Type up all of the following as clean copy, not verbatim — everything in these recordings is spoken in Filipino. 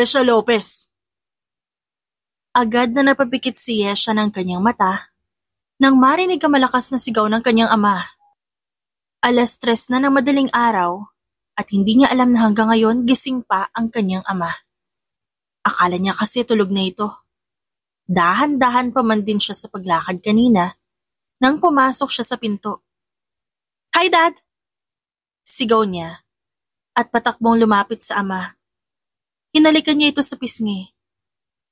Yesha Lopez. Agad na napapikit si Yesha ng kanyang mata nang marinig ang malakas na sigaw ng kanyang ama. 3:00 na ng madaling araw at hindi niya alam na hanggang ngayon gising pa ang kanyang ama. Akala niya kasi tulog na ito. Dahan-dahan pa man din siya sa paglakad kanina nang pumasok siya sa pinto. "Hi, Dad!" Sigaw niya at patakbong lumapit sa ama. Hinalikan niya ito sa pisngi.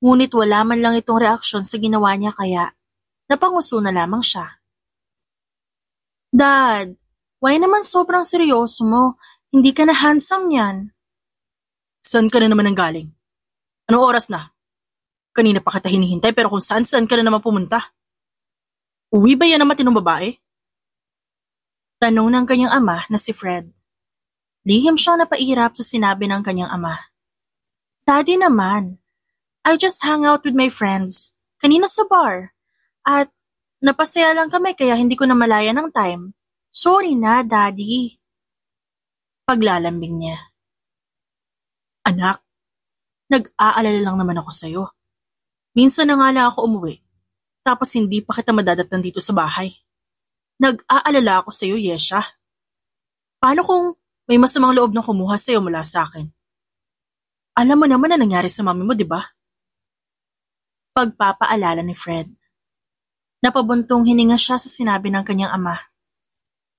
Ngunit wala man lang itong reaksyon sa ginawa niya kaya napanguso na lamang siya. "Dad, why naman sobrang seryoso mo? Hindi ka na handsome yan." "Saan ka na naman nanggaling? Anong oras na? Kanina pa kita hinihintay pero kung saan ka na naman pumunta. Uwi ba yan ang matinong babae?" Tanong ng kanyang ama na si Fred. Lihim siyang napairap sa sinabi ng kanyang ama. "Daddy naman, I just hang out with my friends kanina sa bar at napasaya lang kami kaya hindi ko namalaya ng time. Sorry na, Daddy." Paglalambing niya. "Anak, nag-aalala lang naman ako sa'yo. Minsan na nga lang ako umuwi, tapos hindi pa kita madadatnan dito sa bahay. Nag-aalala ako sa'yo, Yesha. Paano kung may masamang loob na kumuha sa'yo mula sa akin? Alam mo naman na nangyari sa mami mo, di ba?" Pagpapaalala ni Fred. Napabuntong hininga siya sa sinabi ng kanyang ama.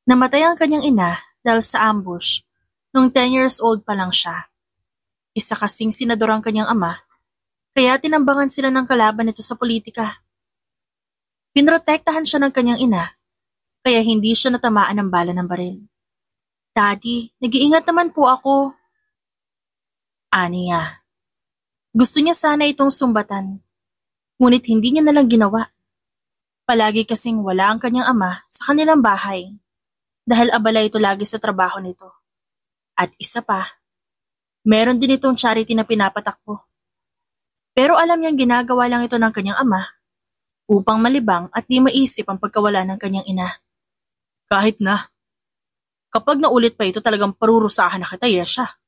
Namatay ang kanyang ina dahil sa ambush nung 10 years old pa lang siya. Isa kasing senador ang kanyang ama, kaya tinambangan sila ng kalaban nito sa politika. Pinrotektahan siya ng kanyang ina, kaya hindi siya natamaan ng bala ng baril. "Daddy, nag-iingat naman po ako." Aniya. Gusto niya sana itong sumbatan, ngunit hindi niya nalang ginawa. Palagi kasing wala ang kanyang ama sa kanilang bahay dahil abala ito lagi sa trabaho nito. At isa pa, meron din itong charity na pinapatakbo. Pero alam niyang ginagawa lang ito ng kanyang ama upang malibang at di maisip ang pagkawala ng kanyang ina. "Kahit na. Kapag naulit pa ito talagang parurusahan na kita, Yesha.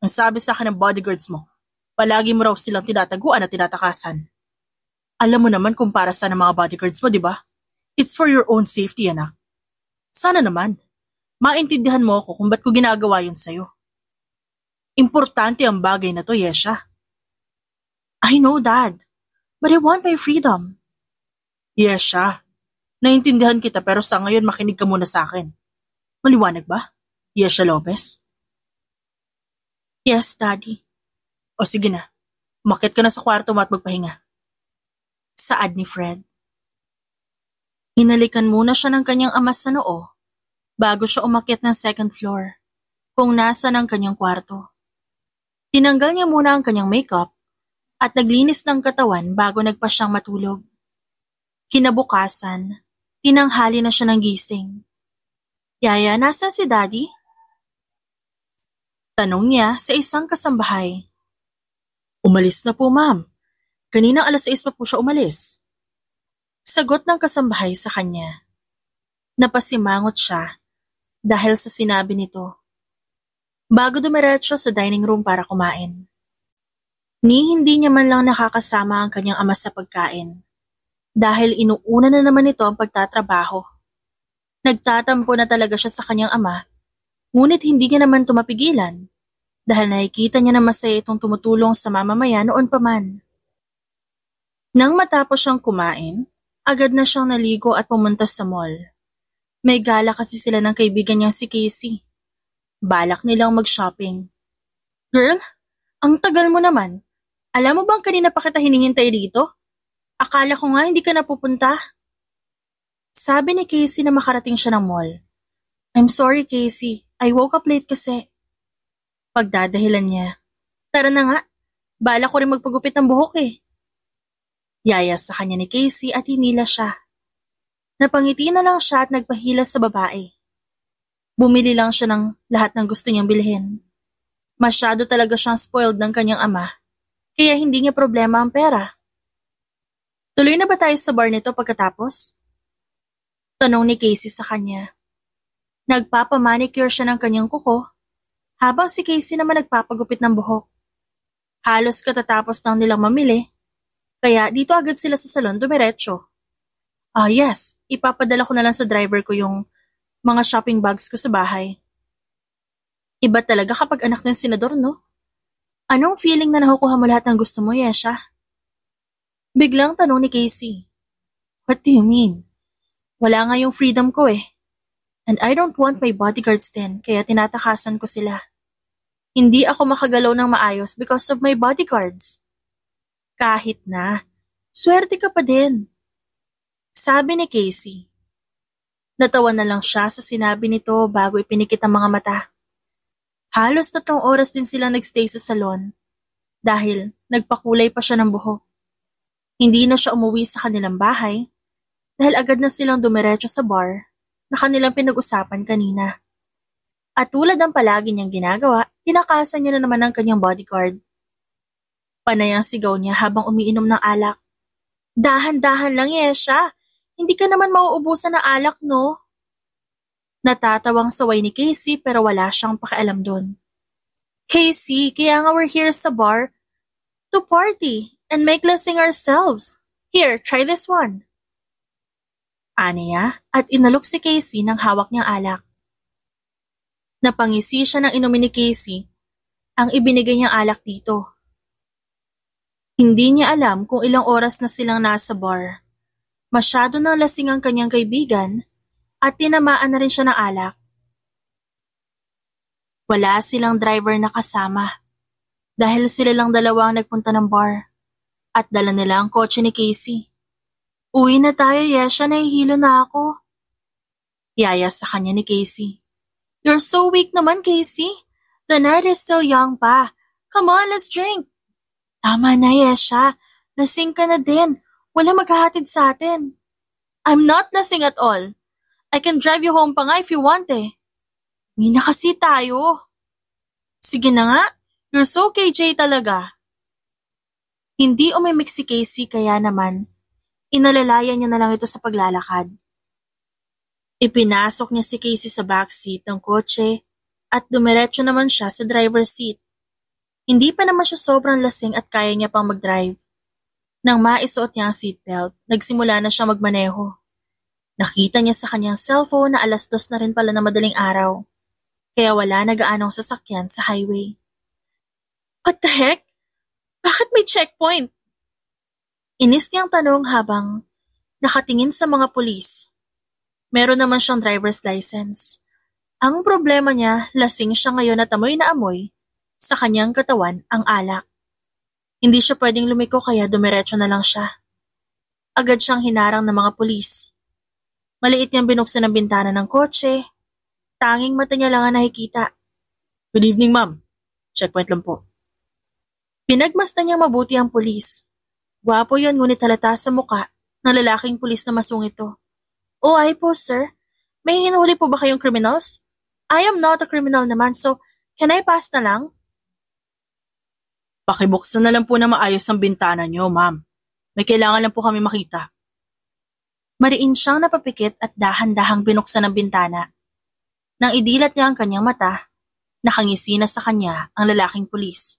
Ang sabi sa akin ng bodyguards mo, palagi mo raw silang tinataguan at tinatakasan. Alam mo naman kung para saan ang mga bodyguards mo, di ba? It's for your own safety, anak. Sana naman, maintindihan mo ako kung ba't ko ginagawa yun sa'yo. Importante ang bagay na to, Yesha." "I know, Dad, but I want my freedom." "Yesha, naiintindihan kita pero sa ngayon makinig ka muna sa akin. Maliwanag ba, Yesha Lopez?" "Yes, Daddy." "O sige na, umakyat ka na sa kwarto mo at magpahinga." Saad ni Fred. Hinalikan muna siya ng kanyang ama sa noo bago siya umakyat ng second floor kung nasa ng kanyang kwarto. Tinanggal niya muna ang kanyang makeup at naglinis ng katawan bago nagpa siyang matulog. Kinabukasan, tinanghali na siya ng gising. "Yaya, nasa si Daddy?" Tanong niya sa isang kasambahay. "Umalis na po, ma'am. Kaninang 6:00 pa po siya umalis." Sagot ng kasambahay sa kanya. Napasimangot siya dahil sa sinabi nito. Bago dumiretso sa dining room para kumain. Hindi niya man lang nakakasama ang kanyang ama sa pagkain dahil inuuna na naman ito ang pagtatrabaho. Nagtatampo na talaga siya sa kanyang ama, ngunit hindi niya naman tumapigilan dahil nakikita niya na masaya itong tumutulong sa mamamayan noon pa man. Nang matapos siyang kumain, agad na siyang naligo at pumunta sa mall. May gala kasi sila ng kaibigan niyang si Casey. Balak nilang mag-shopping. "Girl, ang tagal mo naman. Alam mo bang kanina pa kita hinihintay dito? Akala ko nga hindi ka napupunta." Sabi ni Casey na makarating siya ng mall. "I'm sorry, Casey. I woke up late kasi." Pagdadahilan niya. "Tara na nga. Bala ko rin magpagupit ng buhok eh." Yaya sa kanya ni Casey at hinila siya. Napangiti na lang siya at nagpahila sa babae. Bumili lang siya ng lahat ng gusto niyang bilhin. Masyado talaga siyang spoiled ng kanyang ama, kaya hindi niya problema ang pera. "Tuloy na ba tayo sa bar nito pagkatapos?" Tanong ni Casey sa kanya. Nagpapamanicure siya ng kanyang kuko, habang si Casey naman nagpapagupit ng buhok. Halos katatapos lang nilang mamili, kaya dito agad sila sa salon dumiretso. Yes, ipapadala ko na lang sa driver ko yung mga shopping bags ko sa bahay. Iba talaga kapag anak ng senador, no? Anong feeling na nakukuha mo lahat ng gusto mo, Yesha? Biglang tanong ni Casey. What do you mean? Wala nga yung freedom ko eh. And I don't want my bodyguards din, kaya tinatakasan ko sila. Hindi ako makagalaw ng maayos because of my bodyguards. Kahit na, swerte ka pa din. Sabi ni Casey. Natawa na lang siya sa sinabi nito bago ipinikit ang mga mata. Halos 3 oras din silang nagstay sa salon dahil nagpakulay pa siya ng buhok. Hindi na siya umuwi sa kanilang bahay dahil agad na silang dumiretso sa bar na kanilang pinag-usapan kanina. At tulad ng palagi niyang ginagawa, tinakasan niya na naman ang kanyang bodyguard. Panay ang sigaw niya habang umiinom ng alak. Dahan-dahan lang, Yesha. Hindi ka naman mauubusan ng alak, no? Natatawang saway ni Casey pero wala siyang pakialam doon. Casey, kaya nga we're here sa bar to party and make lasing ourselves. Here, try this one. Aniya at inalok si Casey ng hawak niyang alak. Napangisi siya ng inumin ni Casey ang ibinigay niyang alak dito. Hindi niya alam kung ilang oras na silang nasa bar. Masyado nang lasing ang kanyang kaibigan at tinamaan na rin siya ng alak. Wala silang driver na kasama dahil sila lang dalawa ang nagpunta ng bar at dala nila ang kotse ni Casey. Uwi na tayo, Yesha, nahihilo na ako. Yaya sa kanya ni Casey. You're so weak naman, Casey. The night is still young pa. Come on, let's drink. Tama na, Yesha. Lasing ka na din. Wala maghahatid sa atin. I'm not lasing at all. I can drive you home pa nga if you want eh. Uwi na kasi tayo. Sige na nga. You're so KJ talaga. Hindi umimik si Casey kaya naman, inalalayan niya na lang ito sa paglalakad. Ipinasok niya si Casey sa backseat ng kotse at dumiretso naman siya sa driver's seat. Hindi pa naman siya sobrang lasing at kaya niya pang mag-drive. Nang maisuot niya ang seatbelt, nagsimula na siya magmaneho. Nakita niya sa kanyang cellphone na 2:00 na rin pala na madaling araw, kaya wala na gaanong sasakyan sa highway. What the heck? Bakit may checkpoint? Inis niyang tanong habang nakatingin sa mga pulis. Meron naman siyang driver's license. Ang problema niya, lasing siya ngayon at amoy na amoy sa kanyang katawan ang alak. Hindi siya pwedeng lumiko kaya dumiretso na lang siya. Agad siyang hinarang ng mga pulis. Maliit niyang binuksan ang bintana ng kotse. Tanging mata niya lang ang nakikita. Good evening, ma'am. Checkpoint lang po. Pinagmasdan niyang mabuti ang pulis. Gwapo yun ngunit halata sa muka ng lalaking pulis na masungit ito. Oh, ay po, sir. May hinuli po ba kayong criminals? I am not a criminal naman, so can I pass na lang? Pakibuksan na lang po na maayos ang bintana niyo, ma'am. May kailangan lang po kami makita. Mariin siyang napapikit at dahan-dahang binuksan ang bintana. Nang idilat niya ang kanyang mata, nakangisi na sa kanya ang lalaking pulis.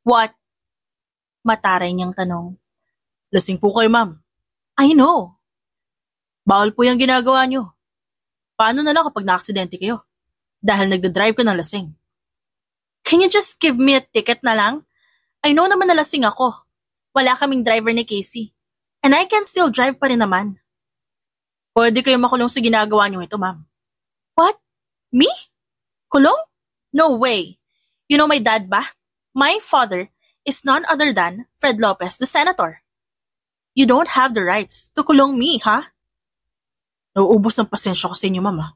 What? Mataray niyang tanong. Lasing po kayo, ma'am. I know. Bawal po yung ginagawa niyo. Paano na lang kapag na-aksidente kayo? Dahil nagdadrive ka ng lasing. Can you just give me a ticket na lang? I know naman na lasing ako. Wala kaming driver ni Casey. And I can still drive pa rin naman. Pwede kayo makulong sa ginagawa niyo ito, ma'am. What? Me? Kulong? No way. You know my dad ba? My father is none other than Fred Lopez, the senator. You don't have the rights to kulong me, ha? Nauubos ng pasensya ko sa inyo, ma'am.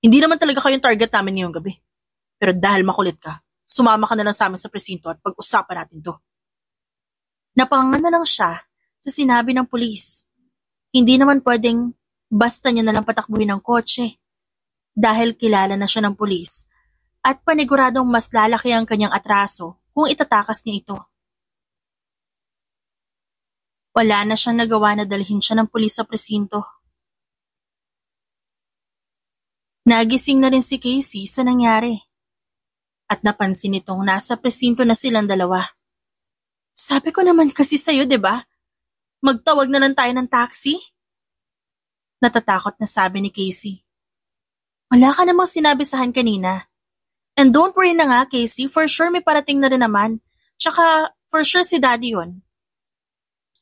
Hindi naman talaga kayong target namin ngayong gabi. Pero dahil makulit ka, sumama ka na lang sa amin sa presinto at pag-usapan natin to. Napangan na lang siya sa sinabi ng pulis. Hindi naman pwedeng basta niya na lang patakbuhin ng kotse. Dahil kilala na siya ng pulis at paniguradong mas lalaki ang kanyang atraso kung itatakas niya ito. Wala na siyang nagawa na dalhin siya ng pulis sa presinto. Nagising na rin si Casey sa nangyari. At napansin nitong nasa presinto na silang dalawa. Sabi ko naman kasi sa'yo, 'di ba? Magtawag na lang tayo ng taxi? Natatakot na sabi ni Casey. Wala ka namang sinabi sa akin kanina. And don't worry na nga, Casey, for sure may parating na rin naman. Tsaka, for sure si Daddy yun.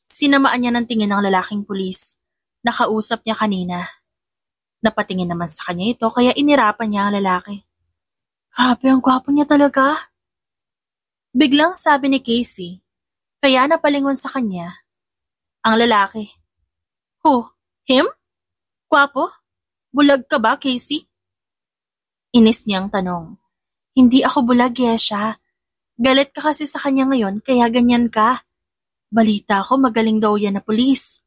Sinamaan niya ng tingin ng lalaking pulis. Nakausap niya kanina. Napatingin naman sa kanya ito kaya inirapan niya ang lalaki. Grabe, ang gwapo niya talaga. Biglang sabi ni Casey, kaya napalingon sa kanya ang lalaki. Who? Him? Gwapo? Bulag ka ba, Casey? Inis niyang tanong. Hindi ako bulag, Yesha. Galit ka kasi sa kanya ngayon kaya ganyan ka. Balita ko magaling daw yan na pulis.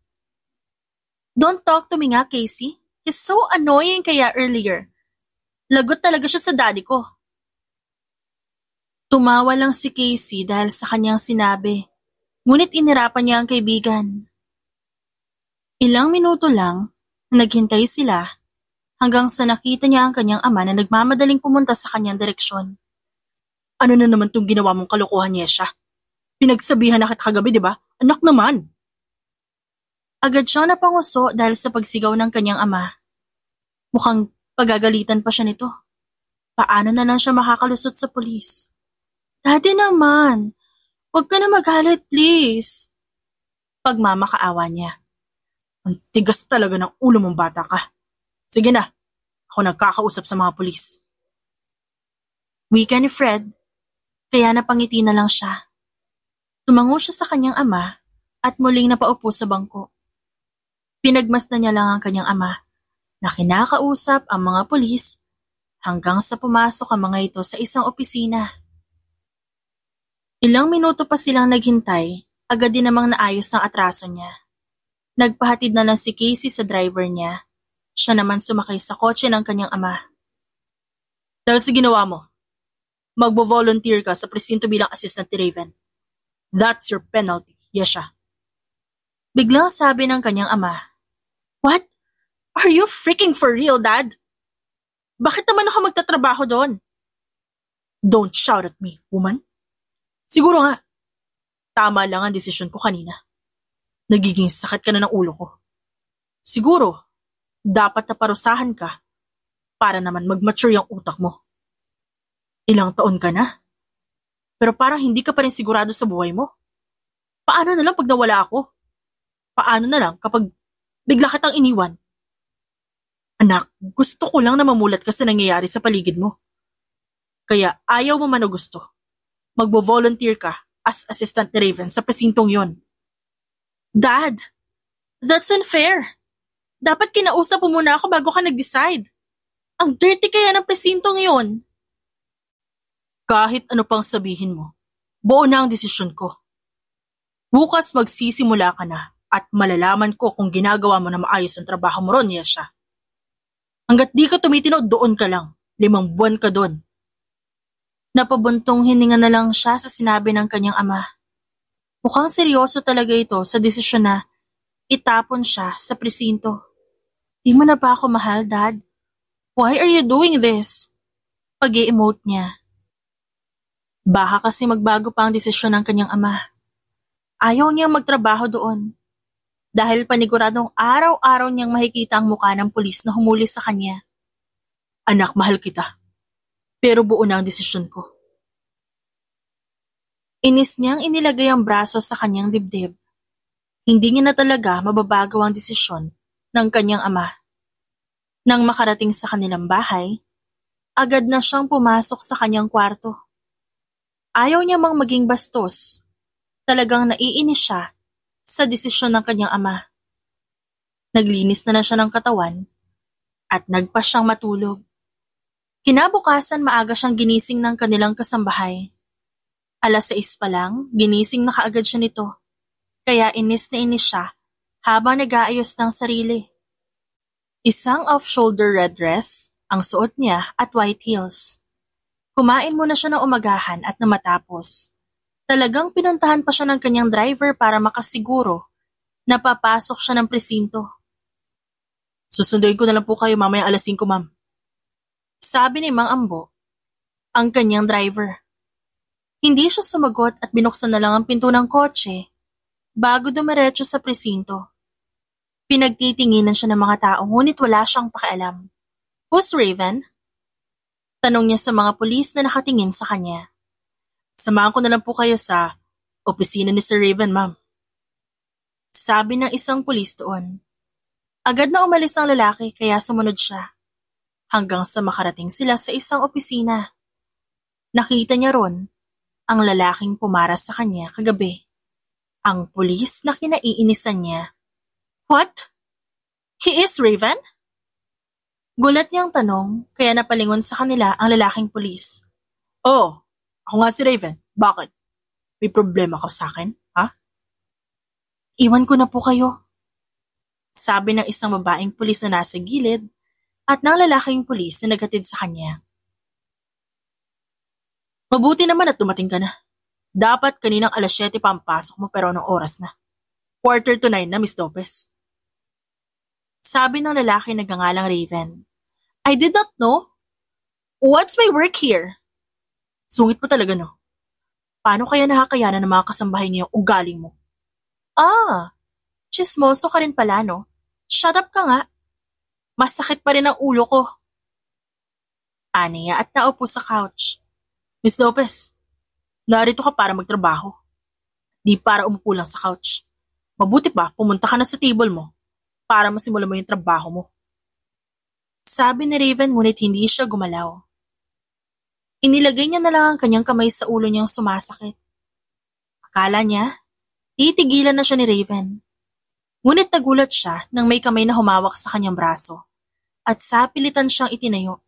Don't talk to me nga, Casey. He's so annoying kaya earlier. Lagot talaga siya sa daddy ko. Tumawa lang si Casey dahil sa kanyang sinabi. Ngunit inirapan niya ang kaibigan. Ilang minuto lang, naghintay sila hanggang sa nakita niya ang kanyang ama na nagmamadaling pumunta sa kanyang direksyon. Ano na naman tong ginawa mong kalokohan, Yesha? Pinagsabihan na kita kagabi, di ba? Anak naman! Agad siyang napanguso dahil sa pagsigaw ng kanyang ama. Mukhang pagagalitan pa siya nito. Paano na lang siya makakalusot sa pulis? Daddy naman, huwag ka na magalit, please. Pagmamakaawa niya. Ang tigas talaga ng ulo mong bata ka. Sige na, ako nagkakausap sa mga pulis. Wika ni Fred, kaya napangiti na lang siya. Tumango siya sa kanyang ama at muling napaupo sa bangko. Pinagmasdan niya lang ang kanyang ama na kinakausap ang mga pulis hanggang sa pumasok ang mga ito sa isang opisina. Ilang minuto pa silang naghintay, agad din namang naayos ang atraso niya. Nagpahatid na lang si Casey sa driver niya. Siya naman sumakay sa kotse ng kanyang ama. Dahil sa ginawa mo, magbo-volunteer ka sa presinto bilang assistant ni Raven. That's your penalty, Yesha. Biglang sabi ng kanyang ama. What? Are you freaking for real, Dad? Bakit naman ako magtatrabaho doon? Don't shout at me, woman. Siguro nga, tama lang ang desisyon ko kanina. Nagiging sakit ka na ng ulo ko. Siguro, dapat na parusahan ka para naman mag-mature yung utak mo. Ilang taon ka na, pero parang hindi ka pa rin sigurado sa buhay mo. Paano na lang pag nawala ako? Paano na lang kapag bigla kitang iniwan? Anak, gusto ko lang na mamulat ka sa nangyayari sa paligid mo. Kaya ayaw mo man o gusto, magbo-volunteer ka as assistant ni Raven sa presintong yon. Dad, that's unfair. Dapat kinausap mo muna ako bago ka nag-decide. Ang dirty kaya ng presintong yon. Kahit ano pang sabihin mo, buo na ang desisyon ko. Bukas magsisimula ka na at malalaman ko kung ginagawa mo na maayos ang trabaho mo ron, Yesha. Hanggat di ka tumitino, doon ka lang. 5 buwan ka doon. Napabuntong hininga na lang siya sa sinabi ng kanyang ama. Mukhang seryoso talaga ito sa desisyon na itapon siya sa presinto. Di mo na ba ako mahal, Dad? Why are you doing this? Pag-i-emote niya. Baka kasi magbago pa ang desisyon ng kanyang ama. Ayaw niyang magtrabaho doon. Dahil paniguradong araw-araw niyang makikita ang mukha ng pulis na humuli sa kanya. Anak, mahal kita. Pero buo na ang desisyon ko. Inis niyang inilagay ang braso sa kanyang dibdib. Hindi niya na talaga mababagaw ang desisyon ng kanyang ama. Nang makarating sa kanilang bahay, agad na siyang pumasok sa kanyang kwarto. Ayaw niya mang maging bastos. Talagang naiinis siya sa desisyon ng kanyang ama. Naglinis na siya ng katawan at nagpa siyang matulog. Kinabukasan maaga siyang ginising ng kanilang kasambahay. 6:00 pa lang, ginising na kaagad siya nito. Kaya inis na inis siya habang nag-aayos ng sarili. Isang off-shoulder red dress ang suot niya at white heels. Kumain muna siya ng umagahan at na matapos. Talagang pinuntahan pa siya ng kanyang driver para makasiguro na papasok siya ng presinto. Susunduin ko na lang po kayo mamaya 5:00, ma'am. Sabi ni Mang Ambo, ang kanyang driver. Hindi siya sumagot at binuksan na lang ang pinto ng kotse bago dumiretso sa presinto. Pinagtitinginan siya ng mga tao ngunit wala siyang pakialam. Who's Raven? Tanong niya sa mga pulis na nakatingin sa kanya. Samahan ko na lang po kayo sa opisina ni Sir Raven, ma'am. Sabi ng isang pulis doon. Agad na umalis ang lalaki kaya sumunod siya. Hanggang sa makarating sila sa isang opisina. Nakita niya ron ang lalaking pumaras sa kanya kagabi. Ang pulis na kinaiinisan niya. What? He is Raven? Gulat niyang tanong kaya napalingon sa kanila ang lalaking pulis. Oh, ako nga si Raven. Bakit? May problema ka sa akin, ha? Iwan ko na po kayo. Sabi ng isang babaeng pulis na nasa gilid at ng lalaking pulis na naghatid sa kanya. Mabuti naman at dumating ka na. Dapat kaninang 7:00 pa ang pasok mo pero anong oras na? 8:45 na, Miss Lopez. Sabi ng lalaki na nagngangalang Raven. I did not know. What's my work here? Sungit mo talaga, no? Paano kaya nakakayanan ng mga kasambahay niyo ugali mo? Chismoso ka rin pala, no? Shut up ka nga. Masakit pa rin ang ulo ko. Aniya at naupo sa couch. Miss Lopez, narito ka para magtrabaho. Di para umupo lang sa couch. Mabuti pa, pumunta ka na sa table mo para masimula mo yung trabaho mo. Sabi ni Raven ngunit hindi siya gumalaw. Inilagay niya na lang ang kanyang kamay sa ulo niyang sumasakit. Akala niya, titigilan na siya ni Raven. Ngunit nagulat siya nang may kamay na humawak sa kanyang braso at sa pilitan siyang itinayo.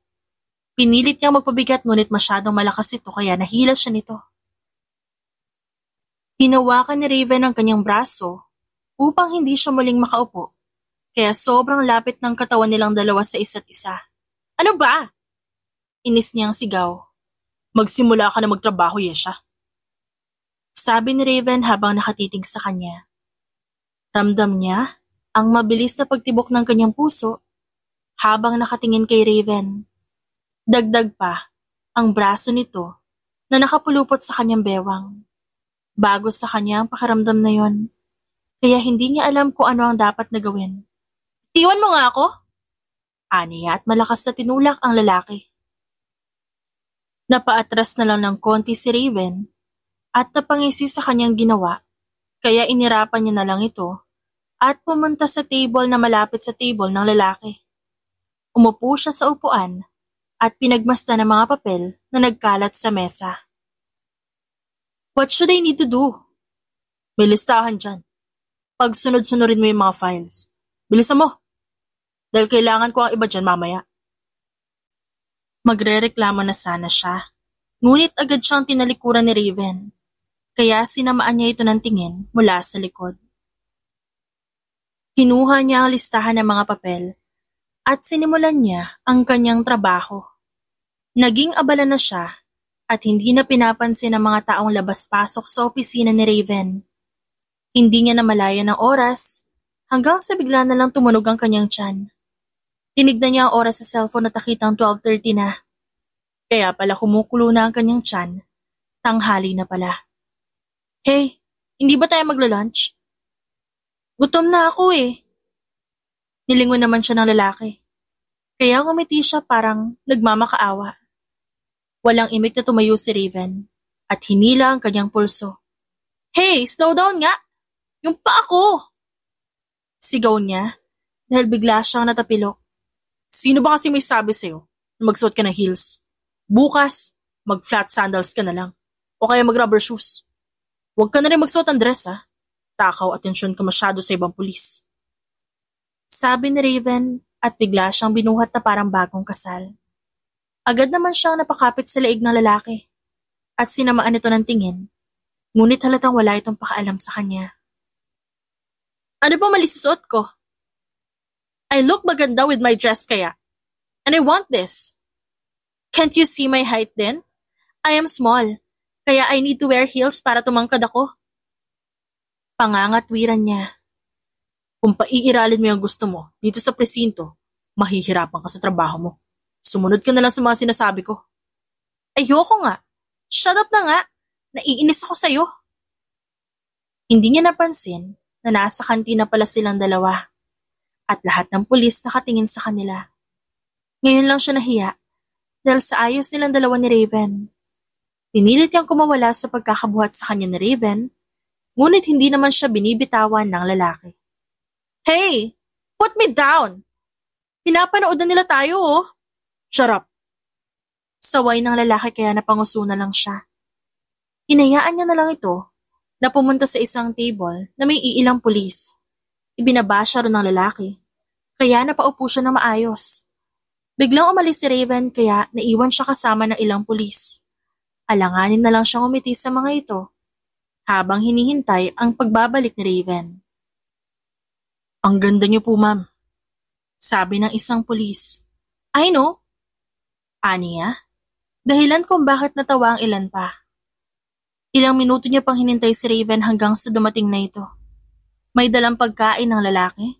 Pinilit niyang magpabigat ngunit masyadong malakas ito kaya nahilas siya nito. Hinawakan ni Raven ang kanyang braso upang hindi siya muling makaupo, kaya sobrang lapit ng katawan nilang dalawa sa isa't isa. Ano ba? Inis niyang sigaw. Magsimula ka na magtrabaho, Yesha. Sabi ni Raven habang nakatitig sa kanya. Ramdam niya ang mabilis na pagtibok ng kanyang puso habang nakatingin kay Raven. Dagdag pa ang braso nito na nakapulupot sa kanyang bewang. Bago sa kanya ang pakiramdam na yon, kaya hindi niya alam kung ano ang dapat na gawin. Tiwan mo nga ako? Aniya at malakas na tinulak ang lalaki. Napaatras na lang ng konti si Raven at napangisi sa kanyang ginawa, kaya inirapan niya na lang ito at pumunta sa table na malapit sa table ng lalaki. Umupo siya sa upuan at pinagmasta ng mga papel na nagkalat sa mesa. What should I need to do? May listahan dyan. Pag sunod-sunurin mo yung mga files. Bilisan mo. Dahil kailangan ko ang iba dyan mamaya. Magrereklamo na sana siya. Ngunit agad siyang tinalikuran ni Raven. Kaya sinamaan niya ito ng tingin mula sa likod. Kinuha niya ang listahan ng mga papel at sinimulan niya ang kanyang trabaho. Naging abala na siya at hindi na pinapansin ang mga taong labas-pasok sa opisina ni Raven. Hindi niya namalayan ng oras hanggang sa bigla na lang tumunog ang kanyang tiyan. Tinignan niya ang oras sa cellphone at nakitang 12:30 na. Kaya pala kumukulo na ang kanyang tiyan. Tanghali na pala. Hey, hindi ba tayo magla-lunch? Gutom na ako eh. Nilingon naman siya ng lalaki. Kaya ngumiti siya parang nagmamakaawa. Walang imik na tumayo si Raven at hinila ang kanyang pulso. Hey, slow down nga! Yung pa ako! Sigaw niya dahil bigla siyang natapilok. Sino ba kasi may sabi sa'yo na magsuot ka ng heels? Bukas, mag-flat sandals ka na lang o kaya mag-rubber shoes. Huwag ka na rin magsuot ng dress ha. Takaw atensyon ka masyado sa ibang pulis. Sabi ni Raven at bigla siyang binuhat na parang bagong kasal. Agad naman siyang napakapit sa leeg ng lalaki at sinamaan ito ng tingin, ngunit halatang wala itong pakaalam sa kanya. Ano ba mali sa suot ko? I look maganda with my dress kaya, and I want this. Can't you see my height then? I am small, kaya I need to wear heels para tumangkad ako. Pangangatwiran niya. Kung paiiralin mo yung gusto mo dito sa presinto, mahihirapan ka sa trabaho mo. Sumunod ka na lang sa mga sinasabi ko. Ayoko nga. Shut up na nga. Naiinis ako sa'yo. Hindi niya napansin na nasa kantina pala silang dalawa at lahat ng pulis nakatingin sa kanila. Ngayon lang siya nahiya dahil sa ayos nilang dalawa ni Raven. Pinilit niyang kumawala sa pagkakabuhat sa kanya ni Raven, ngunit hindi naman siya binibitawan ng lalaki. Hey! Put me down! Pinapanood na nila tayo oh! Shut up! Saway ng lalaki kaya napanguso na lang siya. Hinayaan niya na lang ito na pumunta sa isang table na may iilang pulis. Ibinaba siya ron ng lalaki, kaya napaupo siya na maayos. Biglang umalis si Raven kaya naiwan siya kasama ng ilang pulis. Alanganin na lang siyang umiti sa mga ito habang hinihintay ang pagbabalik ni Raven. Ang ganda niyo po, ma'am, sabi ng isang pulis. I know. Aniya, dahilan kung bakit natawa ang ilan pa. Ilang minuto niya pang hinintay si Raven hanggang sa dumating na ito. May dalang pagkain ng lalaki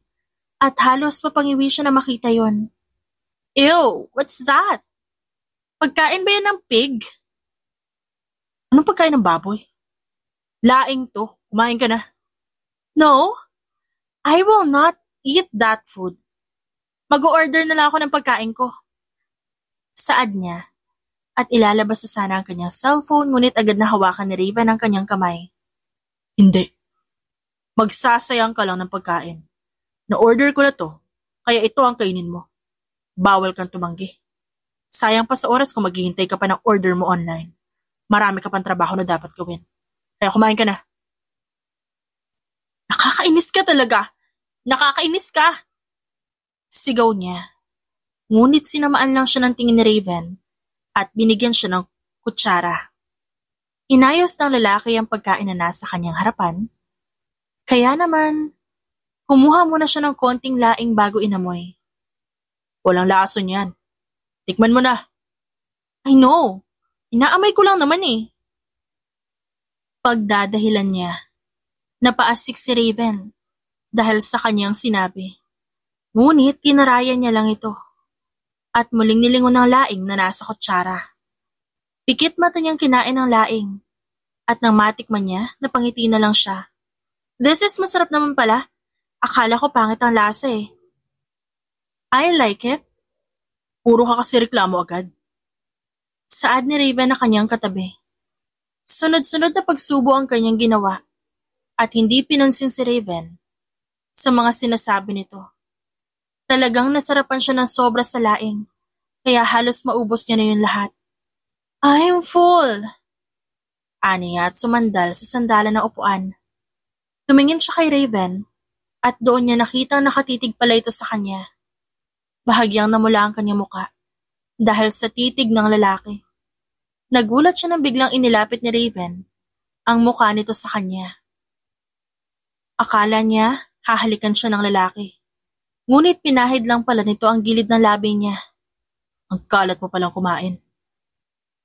at halos mapangiwi siya na makita yon. Ew, what's that? Pagkain ba yan ng pig? Anong pagkain ng baboy? Laing to, kumain ka na. No, I will not eat that food. Mag-o-order na lang ako ng pagkain ko. Saad niya at ilalabas na sana ang kanyang cellphone ngunit agad na hawakan ni Raven ang kanyang kamay. Hindi. Magsasayang ka lang ng pagkain. Na-order ko na to, kaya ito ang kainin mo. Bawal kang tumanggi. Sayang pa sa oras kung maghihintay ka pa ng order mo online. Marami ka pang trabaho na dapat gawin. Kaya kumain ka na. Nakakainis ka talaga. Nakakainis ka. Sigaw niya. Ngunit sinamaan lang siya ng tingin ni Raven at binigyan siya ng kutsara. Inayos ng lalaki ang pagkain na nasa kanyang harapan. Kaya naman, kumuha muna siya ng konting laing bago inamoy. Walang lason yan. Tikman mo na. I know. Inaamay ko lang naman eh. Pagdadahilan niya, napaasik si Raven dahil sa kanyang sinabi. Ngunit tinarayan niya lang ito at muling nilingon ng laing na nasa kutsara. Pikit mata niyang kinain ng laing at nang matikman niya, napangiti na lang siya. This is masarap naman pala. Akala ko pangit ang lasa eh. I like it. Puro ka kasi reklamo agad. Saad ni Raven na kanyang katabi. Sunod-sunod na pagsubo ang kanyang ginawa at hindi pinansin si Raven sa mga sinasabi nito. Talagang nasarapan siya ng sobra sa laing kaya halos maubos niya na yun lahat. I'm full. Aniya at sumandal sa sandalan na upuan. Tumingin siya kay Raven at doon niya nakitang nakatitig pala ito sa kanya. Bahagyang namula ang kanyang muka dahil sa titig ng lalaki. Nagulat siya nang biglang inilapit ni Raven ang mukha nito sa kanya. Akala niya hahalikan siya ng lalaki. Ngunit pinahid lang pala nito ang gilid ng labi niya. Ang kalat mo palang kumain.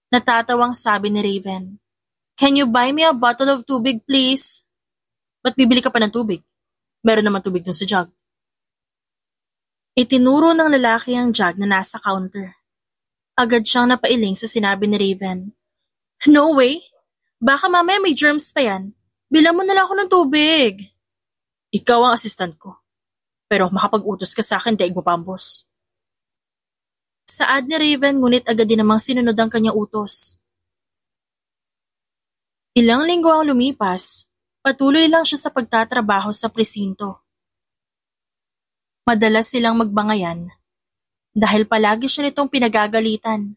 Natatawang sabi ni Raven. Can you buy me a bottle of tubig please? Ba't bibili ka pa ng tubig? Meron naman tubig dun sa jug. Itinuro ng lalaki ang jug na nasa counter. Agad siyang napailing sa sinabi ni Raven. No way! Baka mamaya may germs pa yan. Bilang mo na lang ako ng tubig. Ikaw ang assistant ko. Pero makapag-utos ka sa akin, daig mo pa ang boss. Saad ni Raven ngunit agad din namang sinunod ang kanyang utos. Ilang linggo ang lumipas, patuloy lang siya sa pagtatrabaho sa presinto. Madalas silang magbangayan dahil palagi siya nitong pinagagalitan.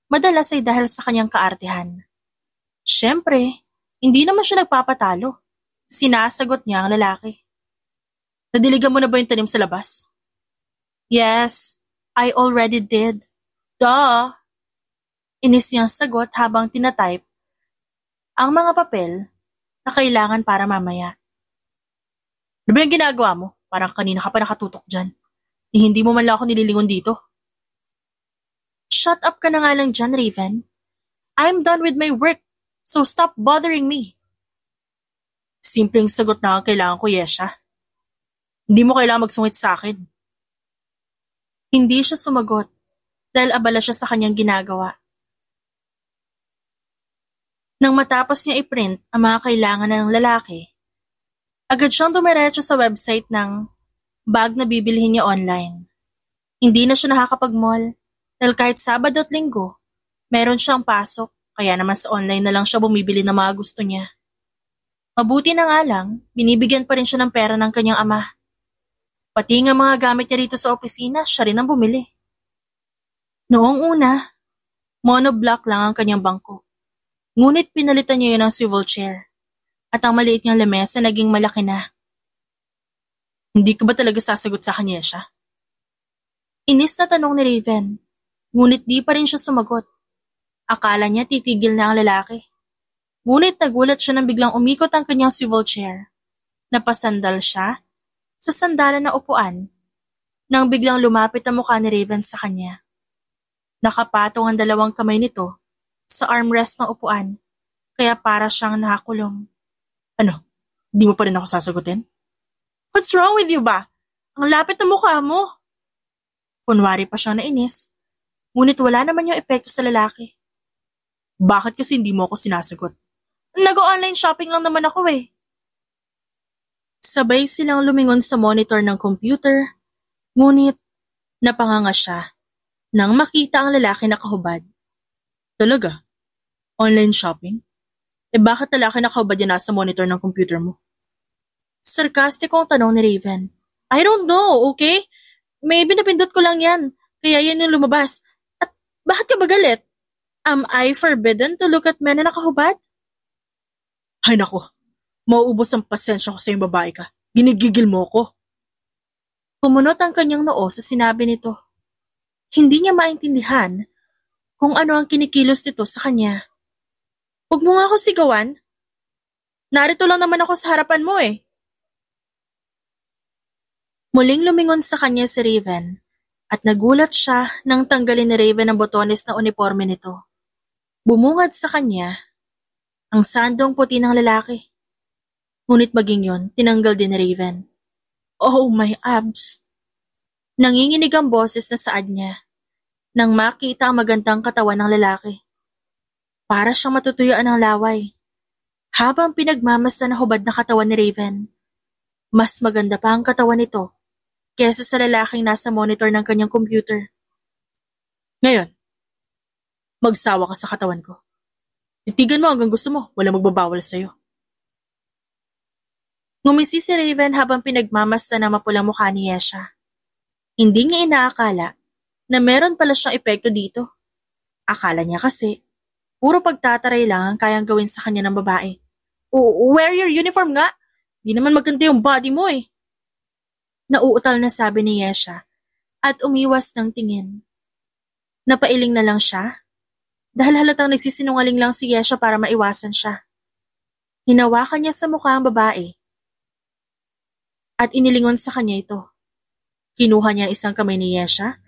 Madalas ay dahil sa kanyang kaartehan. Siyempre, hindi naman siya nagpapatalo. Sinasagot niya ang lalaki. Nadiligan mo na ba yung tanim sa labas? Yes, I already did. Duh! Inis niyang sagot habang tinatype ang mga papel na kailangan para mamaya. Ano ba yung ginagawa mo? Parang kanina ka pa nakatutok dyan. Hindi mo man lang ako nililingon dito. Shut up ka na nga lang dyan, Raven. I'm done with my work, so stop bothering me. Simpleng sagot na ang kailangan ko, Yesha. Hindi mo kailangan magsungit sa akin. Hindi siya sumagot dahil abala siya sa kanyang ginagawa. Nang matapos niya i-print ang mga kailangan ng lalaki, agad siyang dumiretso sa website ng bag na bibilhin niya online. Hindi na siya nakakapag-mall dahil kahit Sabado at Linggo, meron siyang pasok kaya naman sa online na lang siya bumibili ng mga gusto niya. Mabuti na nga lang, binibigyan pa rin siya ng pera ng kanyang ama. Pati nga mga gamit niya rito sa opisina, siya rin ang bumili. Noong una, monoblock lang ang kanyang bangko. Ngunit pinalitan niya yun ng swivel chair. At ang maliit niyang lamesa naging malaki na. Hindi ka ba talaga sasagot sa kanya siya? Inis na tanong ni Raven, ngunit di pa rin siya sumagot. Akala niya titigil na ang lalaki. Ngunit nagulat siya nang biglang umikot ang kanyang swivel chair. Napasandal siya sa sandalan na upuan nang biglang lumapit ang mukha ni Raven sa kanya. Nakapatong ang dalawang kamay nito sa armrest ng upuan, kaya para siyang nakakulong. Ano? Di mo pa rin ako sasagutin? What's wrong with you ba? Ang lapit ng mukha mo. Kunwari pa siyang nainis, ngunit wala naman yung epekto sa lalaki. Bakit kasi hindi mo ako sinasagot? Nag-online shopping lang naman ako eh. Sabay silang lumingon sa monitor ng computer, ngunit napanganga siya nang makita ang lalaki na kahubad. Talaga? Online shopping? Bakit lalaki na kahubad yan nasa monitor ng computer mo? Sarkastikong tanong ni Raven. I don't know, okay? Maybe napindot ko lang yan, kaya yan yung lumabas. At bakit ka ba galit? Am I forbidden to look at men na nakahubad? Ay nako, mauubos ang pasensya ko sa iyong babae ka. Ginigigil mo ko. Kumunot ang kanyang noo sa sinabi nito. Hindi niya maintindihan kung ano ang kinikilos nito sa kanya. Huwag mo nga ako sigawan. Narito lang naman ako sa harapan mo eh. Muling lumingon sa kanya si Raven at nagulat siya nang tanggalin ni Raven ang botones na uniforme nito. Bumungad sa kanya ang sandong puti ng lalaki. Ngunit maging yon, tinanggal din ni Raven. Oh, my abs! Nanginginig ang boses na saad niya nang makita ang magandang katawan ng lalaki. Para siyang matutuyuan ng laway. Habang pinagmamasdan ang hubad na katawan ni Raven, mas maganda pa ang katawan nito kesa sa lalaking nasa monitor ng kanyang computer. Ngayon, magsawa ka sa katawan ko. Titigan mo hanggang gusto mo, walang magbabawal sa'yo. Ngumisi si Raven habang pinagmamasdan ang mapulang mukha ni Yesha. Hindi niya inaakala na meron pala siyang epekto dito. Akala niya kasi, puro pagtataray lang ang kayang gawin sa kanya ng babae. Wear your uniform nga! Di naman maganda yung body mo eh. Nauutal na sabi ni Yesha at umiwas ng tingin. Napailing na lang siya dahil halatang nagsisinungaling lang si Yesha para maiwasan siya. Hinawakan niya sa mukha ang babae at inilingon sa kanya ito. Kinuha niya isang kamay ni Yesha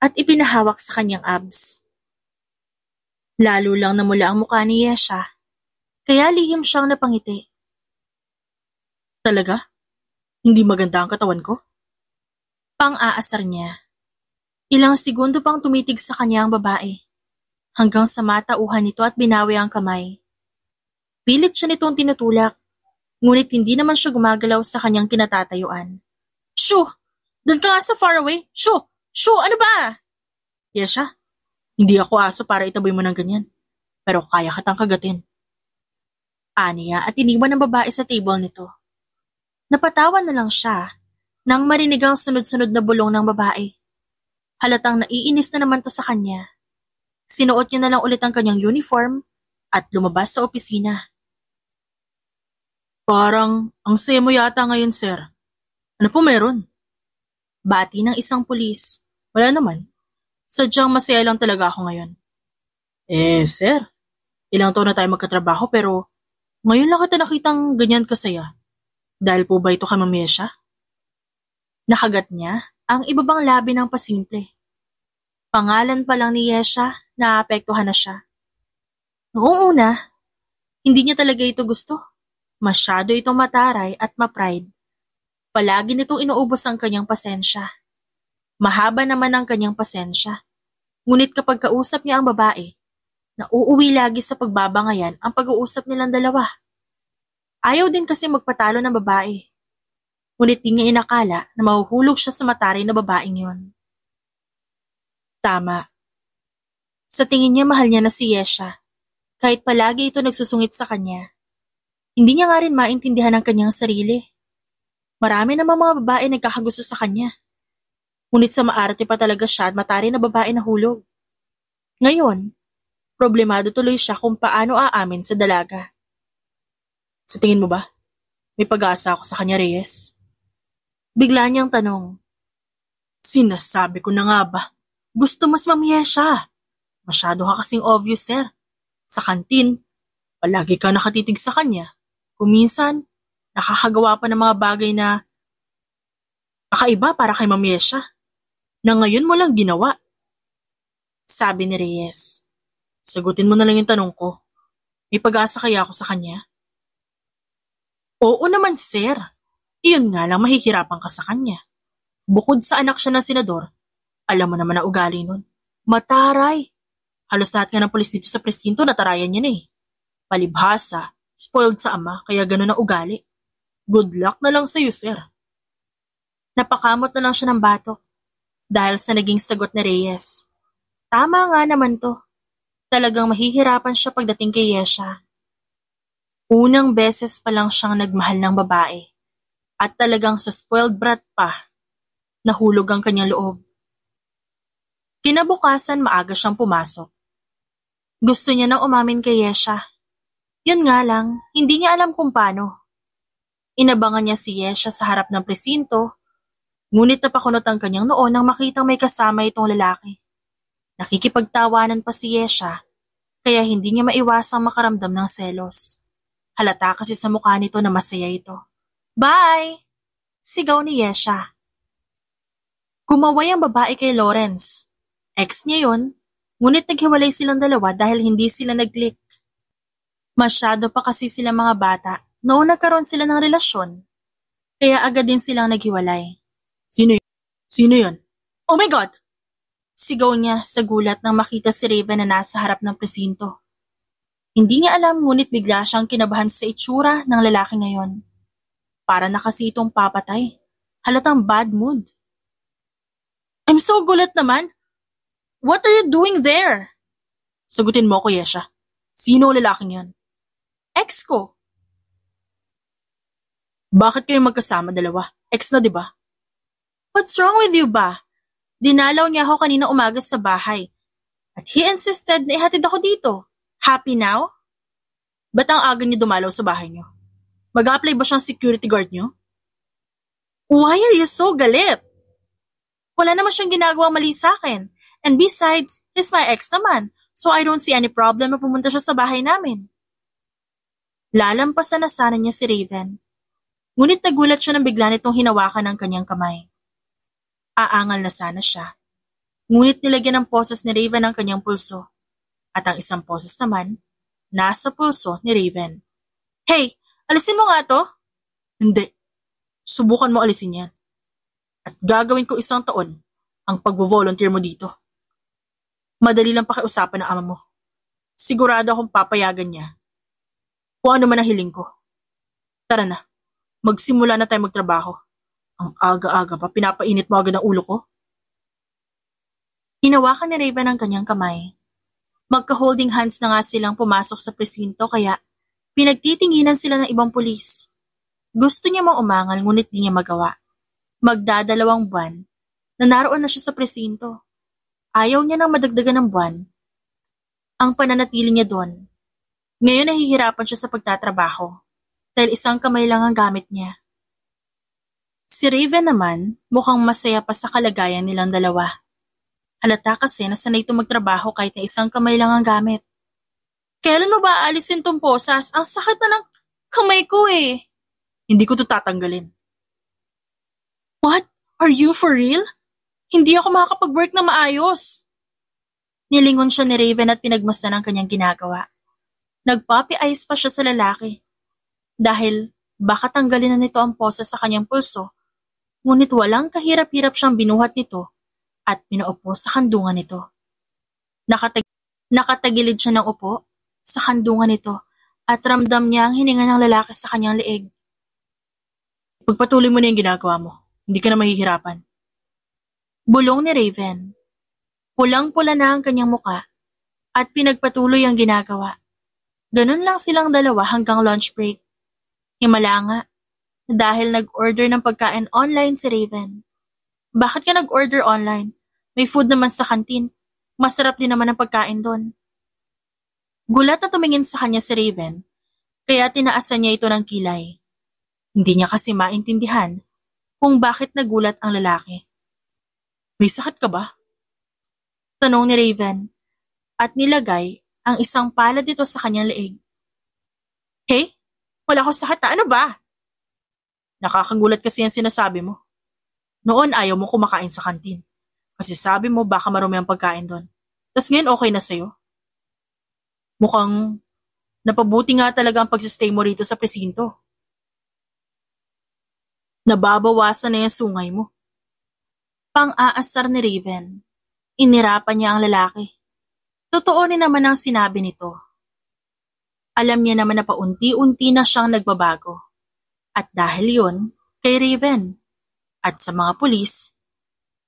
at ipinahawak sa kanyang abs. Lalo lang namula ang mukha ni Yesha, kaya lihim siyang napangiti. Talaga? Hindi maganda ang katawan ko? Pang-aasar niya. Ilang segundo pang tumitig sa kanya ang babae, hanggang sa matauhan nito at binawi ang kamay. Pilit siya nitong tinutulak, ngunit hindi naman siya gumagalaw sa kanyang kinatatayuan. Shoo! Doon ka nga sa far away! Shoo! Shoo! Ano ba? Yesha, hindi ako aso para itaboy mo ng ganyan, pero kaya kitang kagatin. Aniya at iniwan ng babae sa table nito. Napatawa na lang siya nang marinig ang sunod-sunod na bulong ng babae. Halatang naiinis na naman to sa kanya. Sinuot niya na lang ulit ang kanyang uniform at lumabas sa opisina. Parang ang saya mo yata ngayon, sir. Ano po meron? Bati ng isang pulis. Wala naman. Sadyang masaya lang talaga ako ngayon. Sir, ilang taon na tayo magkatrabaho pero ngayon lang kita nakitang ganyan kasaya. Dahil po ba ito kay Ma'am Yesha? Nakagat niya ang ibabang labi ng pasimple. Pangalan pa lang ni Yesha, naapektuhan na siya. Noong una, hindi niya talaga ito gusto. Masyado itong mataray at ma-pride. Palagi nitong inuubos ang kanyang pasensya. Mahaba naman ang kanyang pasensya. Ngunit kapag kausap niya ang babae, na uuwi lagi sa pagbabangayan ang pag-uusap nilang dalawa. Ayaw din kasi magpatalo ng babae. Ngunit di niya inakala na mahuhulog siya sa mataray na babaeng yon. Tama. Sa tingin niya mahal niya na si Yesha, kahit palagi ito nagsusungit sa kanya. Hindi niya nga rin maintindihan ang kanyang sarili. Marami namang mga babae nagkakagusto sa kanya. Ngunit sa maarte pa talaga siya at mataray na babae na hulog. Ngayon, problemado tuloy siya kung paano aamin sa dalaga. Sa tingin mo ba, may pag-asa ako sa kanya, Reyes? Bigla niyang tanong. Sinasabi ko na nga ba, gusto mas mamiya siya. Masyado ka kasing obvious, sir. Sa kantin, palagi ka nakatitig sa kanya. Kung minsan, nakakagawa pa ng mga bagay na kakaiba para kay mamiya siya. Na ngayon mo lang ginawa. Sabi ni Reyes. Sagutin mo na lang yung tanong ko. May pag-asa kaya ako sa kanya? Oo naman, sir. Iyon nga lang mahihirapan ka sa kanya. Bukod sa anak siya ng senador, alam mo naman ang ugali nun. Mataray. Halos lahat nga ng pulis dito sa presinto natarayan niya na eh. Palibhasa, spoiled sa ama, kaya ganun ang ugali. Good luck na lang sa'yo, sir. Napakamot na lang siya ng batok dahil sa naging sagot ni Reyes. Tama nga naman to. Talagang mahihirapan siya pagdating kay Yesha. Unang beses pa lang siyang nagmahal ng babae at talagang sa spoiled brat pa, nahulog ang kanyang loob. Kinabukasan maaga siyang pumasok. Gusto niya nang umamin kay Yesha. Yun nga lang, hindi niya alam kung paano. Inabangan niya si Yesha sa harap ng presinto, ngunit napakunot ang kanyang noo nang makitang may kasama itong lalaki. Nakikipagtawanan pa si Yesha, kaya hindi niya maiwasang makaramdam ng selos. Halata kasi sa mukha nito na masaya ito. Bye! Sigaw ni Yesha. Kumaway ang babae kay Lawrence. Ex niya yun, ngunit naghiwalay silang dalawa dahil hindi sila nag-click. Masyado pa kasi silang mga bata noong nagkaroon sila ng relasyon, kaya agad din silang naghiwalay. Sino yun? Sino yun? Oh my God! Sigaw niya sa gulat nang makita si Raven na nasa harap ng presinto. Hindi niya alam ngunit bigla siyang kinabahan sa itsura ng lalaki ngayon. Para na kasi itong papatay. Halatang bad mood. I'm so gulat naman. What are you doing there? Sagutin mo ko, Yesha. Sino ang lalaking yan? Ex ko. Bakit kayo magkasama dalawa? Ex na, di ba? What's wrong with you ba? Dinalaw niya ako kanina umaga sa bahay. At he insisted na ihatid ako dito. Happy now? Ba't ang aga niyo dumalaw sa bahay niyo? Mag-apply ba siyang security guard niyo? Why are you so galit? Wala naman siyang ginagawa mali sa akin. And besides, he's my ex naman, so I don't see any problem na pumunta siya sa bahay namin. Lalampasan na sana niya si Raven. Ngunit nagulat siya nang bigla nitong hinawakan ng kanyang kamay. Aangal na sana siya. Ngunit nilagyan ng poses ni Raven ang kanyang pulso. At ang isang poses naman, nasa pulso ni Raven. Hey, alisin mo nga to? Hindi. Subukan mo alisin yan. At gagawin ko 1 taon ang pagbo-volunteer mo dito. Madali lang pakiusapan ng ama mo. Sigurado akong papayagan niya. Kung ano man ang hiling ko. Tara na, magsimula na tayo magtrabaho. Ang aga-aga pa, pinapainit mo agad ang ulo ko. Hinawakan ni Raven ang kanyang kamay. Magka-holding hands na nga silang pumasok sa presinto kaya pinagtitinginan sila ng ibang pulis. Gusto niya maumangal ngunit di niya magawa. Magdadalawang buwan na naroon na siya sa presinto. Ayaw niya nang madagdagan ng buwan. Ang pananatili niya doon. Ngayon nahihirapan siya sa pagtatrabaho dahil 1 kamay lang ang gamit niya. Si Raven naman mukhang masaya pa sa kalagayan nilang dalawa. Halata kasi na sanay ito magtrabaho kahit na 1 kamay lang ang gamit. Kailan mo ba aalisin tong posas? Ang sakit na ng kamay ko eh. Hindi ko to tatanggalin. What? Are you for real? Hindi ako makakapag-work na maayos. Nilingon siya ni Raven at pinagmasdan ang kanyang ginagawa. Nagpapi ice pa siya sa lalaki. Dahil baka tanggalin na nito ang posas sa kanyang pulso, ngunit walang kahirap-hirap siyang binuhat nito at pinaupo sa kandungan nito. Nakatagilid siya ng upo sa kandungan nito at ramdam niya ang hininga ng lalaki sa kanyang leeg. Pagpatuloy mo na yung ginagawa mo. Hindi ka na mahihirapan. Bulong ni Raven. Pulang-pula na ang kanyang muka at pinagpatuloy ang ginagawa. Ganun lang silang dalawa hanggang lunch break. Himala nga dahil nag-order ng pagkain online si Raven. Bakit ka nag-order online? May food naman sa kantin. Masarap din naman ang pagkain doon. Gulat na tumingin sa kanya si Raven, kaya tinaasan niya ito ng kilay. Hindi niya kasi maintindihan kung bakit nagulat ang lalaki. May sakit ka ba? Tanong ni Raven at nilagay ang isang palad dito sa kanyang leeg. Hey, wala akong sakit na. Ano ba? Nakakagulat kasi ang sinasabi mo. Noon ayaw mo kumakain sa kantin kasi sabi mo baka marumi ang pagkain doon. Tas ngayon okay na sa'yo. Mukhang napabuti nga talaga ang pagsistay mo rito sa presinto. Nababawasan na yung sungay mo. Pang-aasar ni Raven. Inirapan niya ang lalaki. Totoo rin naman ang sinabi nito. Alam niya naman na paunti-unti na siyang nagbabago. At dahil yun, kay Raven at sa mga pulis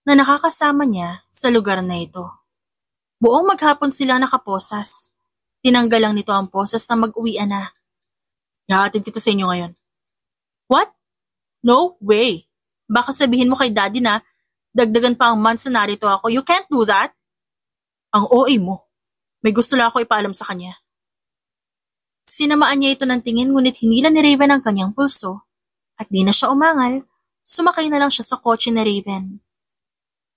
na nakakasama niya sa lugar na ito. Buong maghapon silang nakaposas. Tinanggal lang nito ang posas na mag-uwian na. Ihahatid kita sa inyo ngayon. What? No way. Baka sabihin mo kay daddy na dagdagan pa ang months na narito ako. You can't do that. Ang OA mo. May gusto lang ako ipaalam sa kanya. Sinamaan niya ito ng tingin ngunit hinila ni Raven ang kanyang pulso at di na siya umangal, sumakay na lang siya sa kotse ni Raven.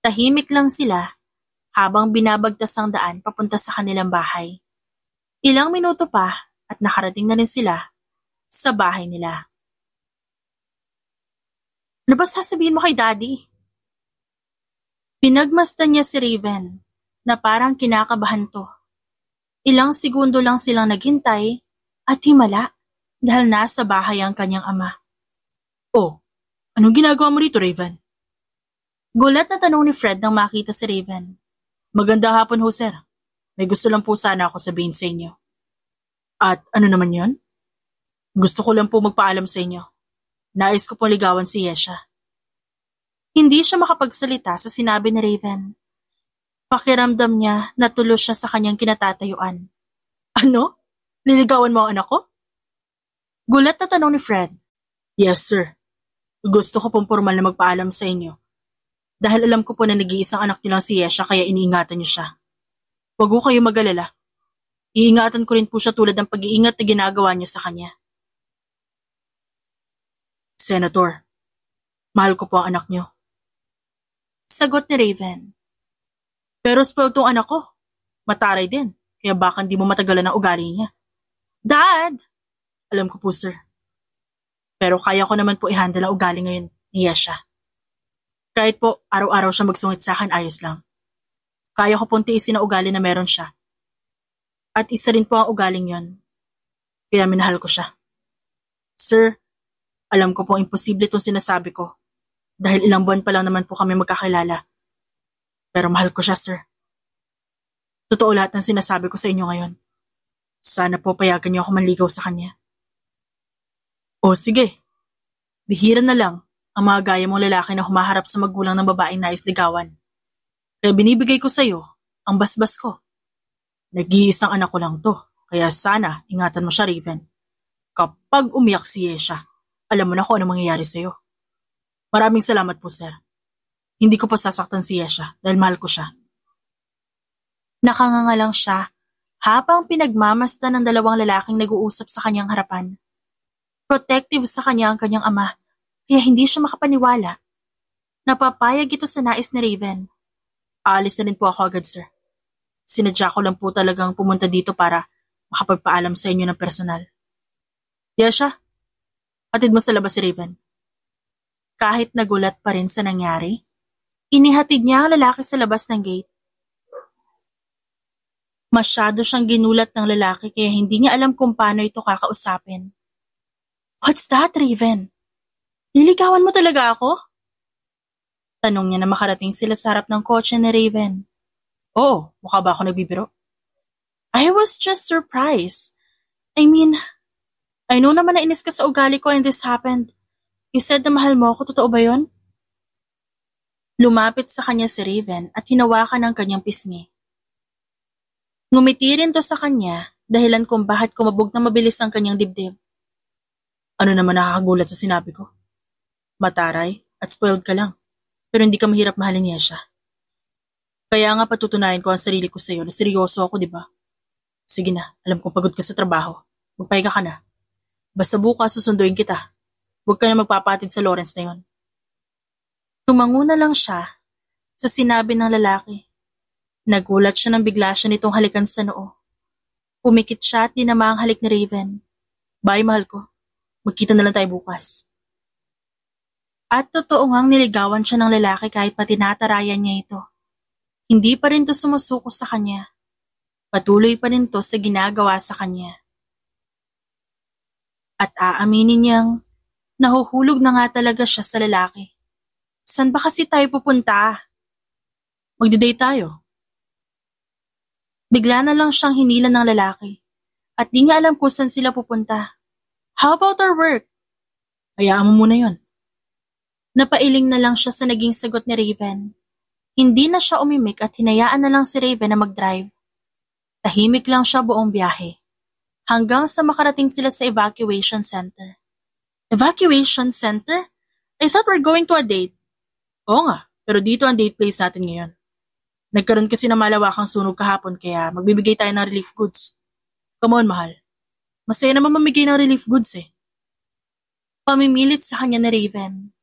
Tahimik lang sila habang binabagtas ang daan papunta sa kanilang bahay. Ilang minuto pa at nakarating na rin sila sa bahay nila. Ano ba sasabihin mo kay daddy? Pinagmasdan niya si Raven na parang kinakabahan to. Ilang segundo lang silang naghintay at himala dahil nasa bahay ang kanyang ama. Oh, anong ginagawa mo rito, Raven? Gulat na tanong ni Fred nang makita si Raven. Magandang hapon ho, sir. May gusto lang po sana ako sabihin sa inyo. At ano naman yon? Gusto ko lang po magpaalam sa inyo. Nais ko pong ligawan si Yesha. Hindi siya makapagsalita sa sinabi ni Raven. Pakiramdam niya na tulos siya sa kanyang kinatatayuan. Ano? Liligawan mo ang anak ko? Gulat na tanong ni Fred. Yes, sir. Gusto ko pong formal na magpaalam sa inyo. Dahil alam ko po na nag-iisang anak niyo lang si Yesha kaya iniingatan niyo siya. Huwag mo kayo mag-alala. Iingatan ko rin po siya tulad ng pag-iingat na ginagawa niyo sa kanya. Senator, mahal ko po ang anak niyo. Sagot ni Raven. Pero spoiled tong anak ko. Mataray din, kaya baka hindi mo matagalan ang ugali niya. Dad! Alam ko po, sir. Pero kaya ko naman po i-handle ang ugali ngayon ni Yesha. Kahit po araw-araw siya magsungit sa akin, ayos lang. Kaya ko pong tiisin ang ugali na meron siya. At isa rin po ang ugaling yon. Kaya minahal ko siya. Sir, alam ko po imposible itong sinasabi ko. Dahil ilang buwan pa lang naman po kami magkakilala. Pero mahal ko siya, sir. Totoo lahat ng sinasabi ko sa inyo ngayon. Sana po payagan niyo ako manligaw sa kanya. O sige, bihira na lang ang mga gaya mong lalaki na humaharap sa magulang ng babaeng nais ligawan. Kaya binibigay ko sa iyo ang basbas ko. Nag-iisang anak ko lang to, kaya sana ingatan mo siya, Raven. Kapag umiyak si Yesha, alam mo na kung ano mangyayari sa iyo. Maraming salamat po, sir. Hindi ko pa sasaktan si Yesha dahil mahal ko siya. Nakangangalang siya habang pinagmamasdan ng dalawang lalaking nag-uusap sa kanyang harapan. Protective sa kanya ang kanyang ama, kaya hindi siya makapaniwala. Napapayag ito sa nais ni Raven. Aalis na rin po ako agad, sir. Sinadya ko lang po talagang pumunta dito para makapagpaalam sa inyo ng personal. Yesha, hatid mo sa labas si Raven. Kahit nagulat pa rin sa nangyari, inihatid niya ang lalaki sa labas ng gate. Masyado siyang ginulat ng lalaki kaya hindi niya alam kung paano ito kakausapin. What's that, Raven? Niligawan mo talaga ako? Tanong niya na makarating sila sa harap ng kotse ni Raven. Oo, mukha ba ako nagbibiro? I was just surprised. I mean, I know naman na inis ka sa ugali ko and this happened. You said na mahal mo ako, totoo ba yun? Lumapit sa kanya si Raven at hinawakan ang kanyang pisngi. Ngumiti rin to sa kanya, dahilan kung bakit kumabog na mabilis ang kanyang dibdib. Ano naman nakakagulat sa sinabi ko? Mataray at spoiled ka lang, pero hindi ka mahirap mahalin niya siya. Kaya nga patutunayan ko ang sarili ko sa iyo na seryoso ako, di ba? Sige na, alam kong pagod ka sa trabaho. Magpahinga ka na. Basta bukas susunduin kita. Huwag ka na magpapatid sa Lawrence na yon. Tumango na lang siya sa sinabi ng lalaki. Nagulat siya nang bigla siya nitong halikan sa noo. Pumikit siya at dinama ang halik ni Raven. Bye, mahal ko. Magkita na lang tayo bukas. At totoo ngang niligawan siya ng lalaki kahit pa tinatarayan niya ito. Hindi pa rin to sumusuko sa kanya. Patuloy pa rin to sa ginagawa sa kanya. At aaminin niyang nahuhulog na nga talaga siya sa lalaki. San ba kasi tayo pupunta? Magdi-date tayo. Bigla na lang siyang hinilan ng lalaki at di niya alam kung saan sila pupunta. How about our work? Hayaan mo muna yon. Napailing na lang siya sa naging sagot ni Raven. Hindi na siya umimik at hinayaan na lang si Raven na mag-drive. Tahimik lang siya buong biyahe. Hanggang sa makarating sila sa evacuation center. Evacuation center? I thought we're going to a date. Oo nga, pero dito ang date place natin ngayon. Nagkaroon kasi ng malawakang sunog kahapon kaya magbibigay tayo ng relief goods. Come on, mahal. Masaya naman mamigay ng relief goods eh. Pamimilit sa kanya ni Raven.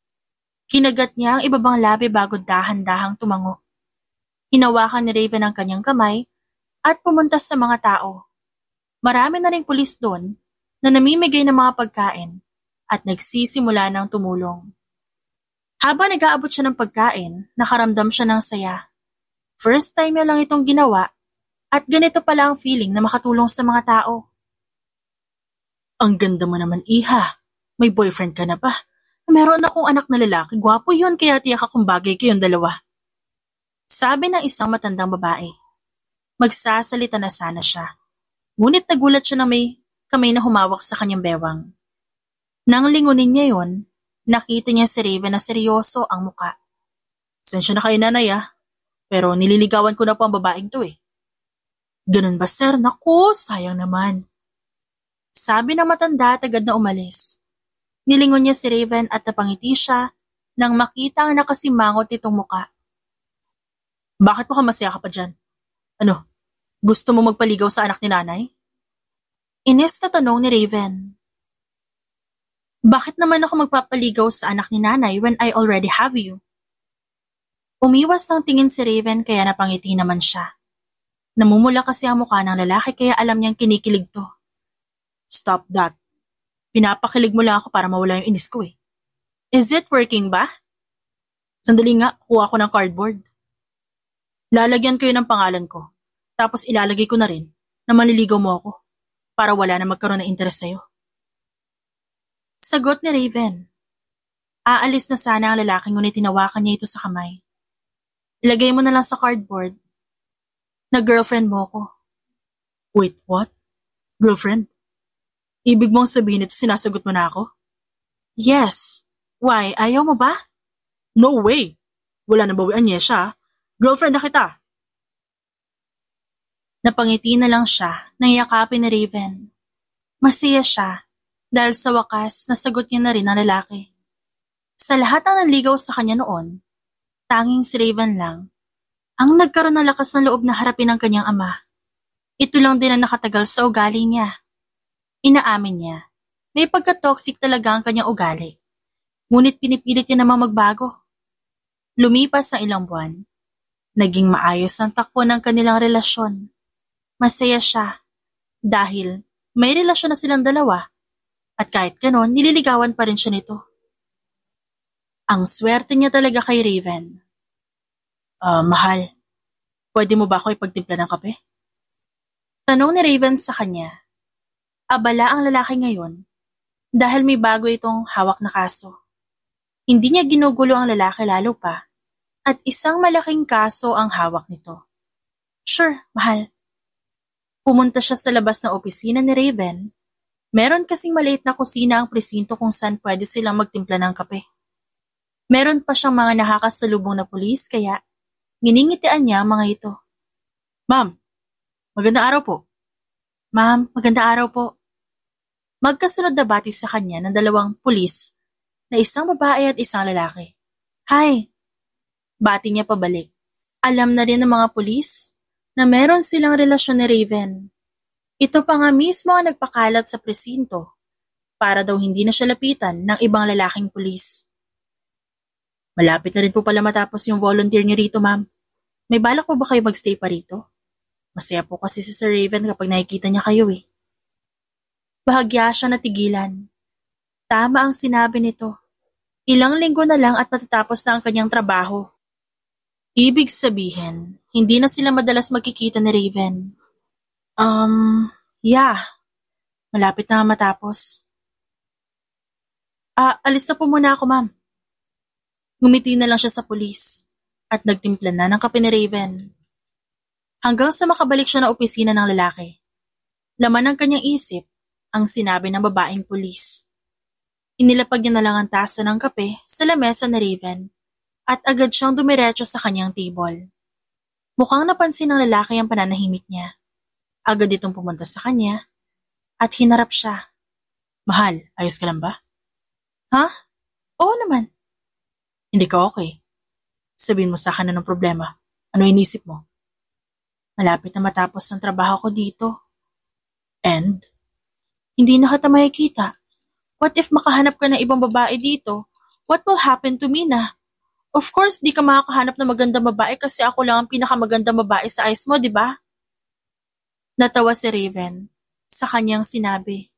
Kinagat niya ang ibabang labi bago dahan-dahang tumango. Hinawakan ni Raven ang kanyang kamay at pumunta sa mga tao. Marami na ring pulis doon na namimigay ng mga pagkain at nagsisimula ng tumulong. Habang nag-aabot siya ng pagkain, nakaramdam siya ng saya. First time niya lang itong ginawa at ganito pala ang feeling na makatulong sa mga tao. Ang ganda mo naman, Iha. May boyfriend ka na ba? Meron akong anak na lalaki. Gwapo yun kaya tiyak akong bagay kayong dalawa. Sabi ng isang matandang babae. Magsasalita na sana siya. Ngunit nagulat siya na may kamay na humawak sa kanyang bewang. Nang lingunin niya yon, nakita niya si Raven na seryoso ang muka. Sensya na kayo, nanay ah. Pero nililigawan ko na po ang babaeng to eh. Ganun ba, sir? Naku, sayang naman. Sabi ng matanda at agad na umalis. Nilingon niya si Raven at napangiti siya nang makita ang nakasimangot nitong muka. Bakit mo ka masaya ka pa dyan? Ano, gusto mo magpaligaw sa anak ni nanay? Ines na tanong ni Raven. Bakit naman ako magpapaligaw sa anak ni nanay when I already have you? Umiwas ng tingin si Raven kaya napangiti naman siya. Namumula kasi ang mukha ng lalaki kaya alam niyang kinikilig to. Stop that. Pinapakilig mo lang ako para mawala yung inis ko eh. Is it working ba? Sandali nga, kuha ko ng cardboard. Lalagyan ko yun ng pangalan ko. Tapos ilalagay ko na rin na manliligaw mo ako para wala na magkaroon ng interes sa'yo. Sagot ni Raven. Aalis na sana ang lalaki ngunit tinawakan niya ito sa kamay. Ilagay mo na lang sa cardboard na girlfriend mo ko. Wait, what? Girlfriend? Ibig mong sabihin ito sinasagot mo na ako? Yes. Why? Ayaw mo ba? No way. Wala na bawian niya siya. Girlfriend na kita. Napangiti na lang siya nang yakapin ni Raven. Masaya siya dahil sa wakas nasagot niya na rin ang lalaki. Sa lahat ng nanligaw sa kanya noon, tanging si Raven lang ang nagkaroon ng lakas ng loob na harapin ang kanyang ama. Ito lang din ang nakatagal sa ugali niya. Inaamin niya, may pagka-toxic talaga ang kanyang ugali. Ngunit pinipilit niya namang magbago. Lumipas ang ilang buwan. Naging maayos ang takbo ng kanilang relasyon. Masaya siya dahil may relasyon na silang dalawa at kahit ganon, nililigawan pa rin siya nito. Ang swerte niya talaga kay Raven. Mahal, pwede mo ba ako ipagtimpla ng kape? Tanong ni Raven sa kanya. Abala ang lalaki ngayon dahil may bago itong hawak na kaso. Hindi niya ginugulo ang lalaki lalo pa at isang malaking kaso ang hawak nito. Sure, mahal. Pumunta siya sa labas ng opisina ni Raven. Meron kasing maliit na kusina ang presinto kung saan pwede silang magtimpla ng kape. Meron pa siyang mga nakakasalubong na pulis kaya nginingitian niya ang mga ito. Ma'am, magandang araw po. Ma'am, magandang araw po. Magkasunod na bati sa kanya ng dalawang pulis na isang babae at isang lalaki. Hi! Bati niya pabalik. Alam na rin ng mga pulis na meron silang relasyon ni Raven. Ito pa nga mismo ang nagpakalat sa presinto para daw hindi na siya lapitan ng ibang lalaking pulis. Malapit na rin po pala matapos yung volunteer niyo rito, ma'am. May balak po ba kayo magstay pa rito? Masaya po kasi si Sir Raven kapag nakikita niya kayo eh. Bahagya siya natigilan. Tama ang sinabi nito. Ilang linggo na lang at matatapos na ang kanyang trabaho. Ibig sabihin, hindi na sila madalas magkikita ni Raven. Yeah. Malapit na matapos. Alis na po muna ako, ma'am. Ngumiti na lang siya sa pulis at nagtimpla na ng kape ni Raven. Hanggang sa makabalik siya na opisina ng lalaki. Laman ng kanyang isip ang sinabi ng babaeng pulis. Inilapag niya na lang ang tasa ng kape sa lamesa ni Raven at agad siyang dumiretso sa kanyang table. Mukhang napansin ng lalaki ang pananahimik niya. Agad itong pumunta sa kanya at hinarap siya. Mahal, ayos ka lang ba? Ha? Oo naman. Hindi ka okay. Sabihin mo sa akin anong problema. Ano inisip mo? Malapit na matapos ang trabaho ko dito. And? Hindi na kita makikita. What if makahanap ka ng ibang babae dito? What will happen to me na? Of course, di ka makakahanap ng magandang babae kasi ako lang ang pinakamagandang babae sa eyes mo, di ba? Natawa si Raven sa kanyang sinabi.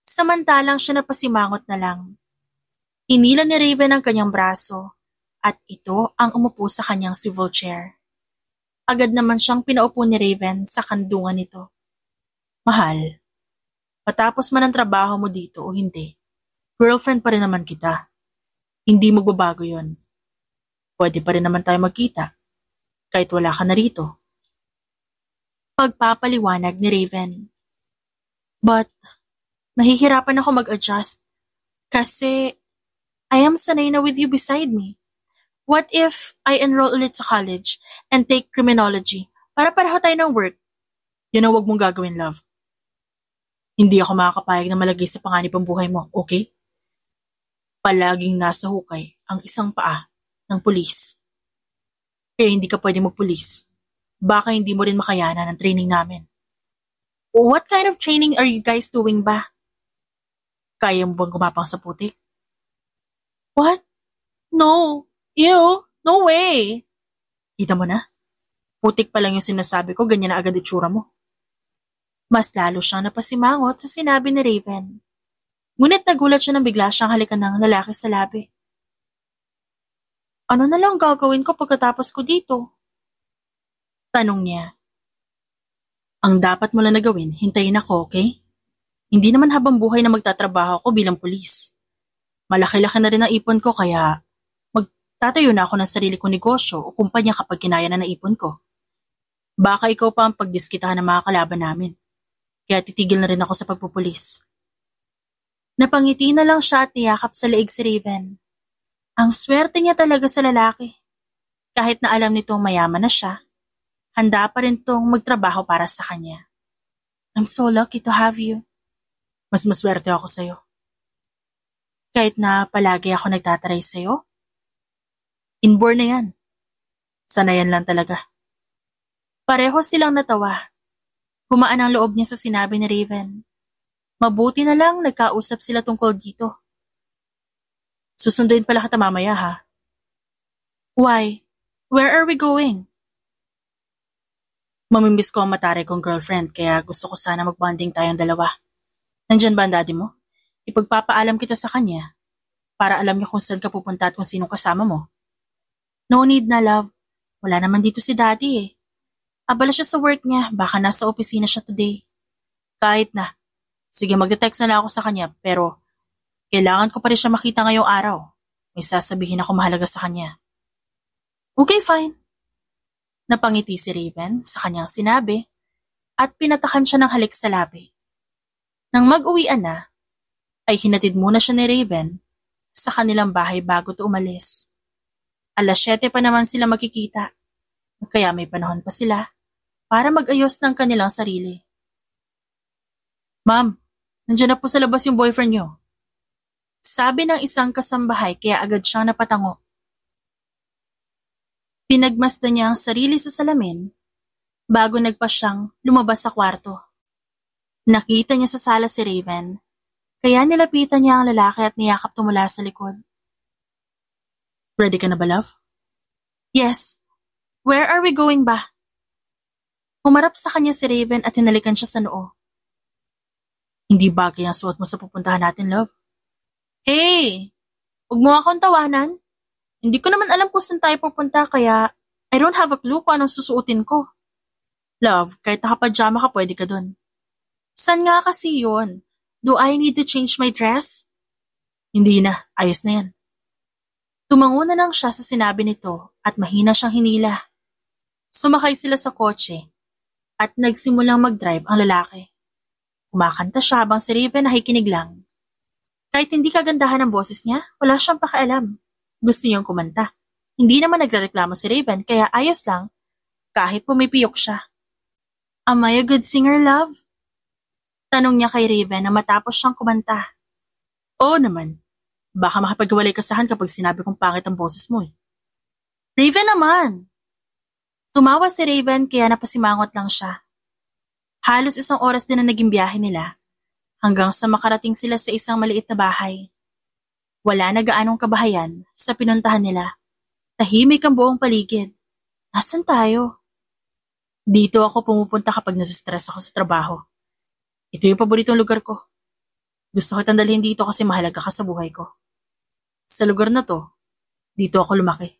Samantalang siya napasimangot na lang. Inila ni Raven ang kanyang braso at ito ang umupo sa kanyang swivel chair. Agad naman siyang pinaupo ni Raven sa kandungan nito. Mahal, patapos man ang trabaho mo dito o hindi, girlfriend pa rin naman kita. Hindi magbabago yon. Pwede pa rin naman tayo magkita kahit wala ka na rito. Pagpapaliwanag ni Raven. But, mahihirapan ako mag-adjust kasi I am sanay na with you beside me. What if I enroll ulit sa college and take criminology para pareho tayo ng work? Yun ang huwag mong gagawin, love. Hindi ako makakapayag na malagay sa panganib ang buhay mo, okay? Palaging nasa hukay ang isang paa ng pulis. Kaya hindi ka pwede magpulis. Baka hindi mo rin makayanan ang training namin. What kind of training are you guys doing ba? Kaya mo bang gumapang sa putik? What? No. Ew. No way. Kita mo na? Putik pa lang yung sinasabi ko, ganyan na agad itsura mo. Mas lalo siyang napasimangot sa sinabi ni Raven. Ngunit nagulat siya nang bigla siyang halikan ng lalaki sa labi. Ano na lang gagawin ko pagkatapos ko dito? Tanong niya. Ang dapat mo lang na gawin, hintayin ako, okay? Hindi naman habang buhay na magtatrabaho ako bilang pulis. Malaki-laki na rin ang ipon ko kaya magtatayo na ako ng sarili kong negosyo o kumpanya kapag kinaya na naipon ko. Baka ikaw pa ang pagdiskitahan ng mga kalaban namin. Kaya titigil na rin ako sa pagpupulis. Napangiti na lang siya at niyakap sa leeg si Raven. Ang swerte niya talaga sa lalaki. Kahit na alam nitong mayaman na siya, handa pa rin tong magtrabaho para sa kanya. I'm so lucky to have you. Mas maswerte ako sa'yo. Kahit na palagi ako nagtataray sa'yo, inborn na yan. Sanayan lang talaga. Pareho silang natawa. Gumaan ang loob niya sa sinabi ni Raven. Mabuti na lang nagkausap sila tungkol dito. Susunduin pala kita mamaya ha. Why? Where are we going? Mamimiss ko ang matari kong girlfriend kaya gusto ko sana magbonding tayong dalawa. Nandyan ba ang daddy mo? Ipagpapaalam kita sa kanya para alam niya kung saan ka pupunta at kung sinong kasama mo. No need na, love. Wala naman dito si daddy eh. Abala siya sa work niya, baka nasa opisina siya today. Kahit na. Sige, magte-text na lang ako sa kanya pero kailangan ko pa rin siya makita ngayong araw. May sasabihin ako mahalaga sa kanya. Okay, fine. Napangiti si Raven sa kanyang sinabi at pinatakan siya ng halik sa labi. Nang mag-uwian na, ay hinatid muna siya ni Raven sa kanilang bahay bago to umalis. 7:00 pa naman sila makikita, kaya may panahon pa sila para mag-ayos ng kanilang sarili. Ma'am, nandiyan na po sa labas yung boyfriend niyo. Sabi ng isang kasambahay kaya agad siyang napatango. Pinagmasdan niya ang sarili sa salamin bago nagpa siyang lumabas sa kwarto. Nakita niya sa sala si Raven, kaya nilapitan niya ang lalaki at niyakap mula sa likod. Ready ka na ba, love? Yes. Where are we going ba? Humarap sa kanya si Raven at hinalikan siya sa noo. Hindi bagay ang suot mo sa pupuntahan natin, love. Hey! Huwag mo akong tawanan. Hindi ko naman alam kung saan tayo pupunta kaya I don't have a clue kung anong susuotin ko. Love, kahit nakapajama ka pwede ka dun. San nga kasi yun? Do I need to change my dress? Hindi na, ayos na yan. Tumango na lang siya sa sinabi nito at mahina siyang hinila. Sumakay sila sa kotse at nagsimulang mag-drive ang lalaki. Kumakanta siya habang si Raven nakikinig lang. Kahit hindi kagandahan ang boses niya, wala siyang pakialam. Gusto niyang kumanta. Hindi naman nagrereklamo si Raven kaya ayos lang kahit pumipiyok siya. Am I a good singer, love? Tanong niya kay Raven na matapos siyang kumanta. Oo naman. Baka makapagwalay kasahan kapag sinabi kong pangit ang boses mo eh. Raven naman! Tumawa si Raven kaya napasimangot lang siya. Halos 1 oras din na naging biyahe nila hanggang sa makarating sila sa isang maliit na bahay. Wala na gaanong kabahayan sa pinuntahan nila. Tahimik ang buong paligid. Nasaan tayo? Dito ako pumupunta kapag nasistress ako sa trabaho. Ito yung paboritong lugar ko. Gusto ko tandalhin dito kasi mahalaga ka sa buhay ko. Sa lugar na to, dito ako lumaki.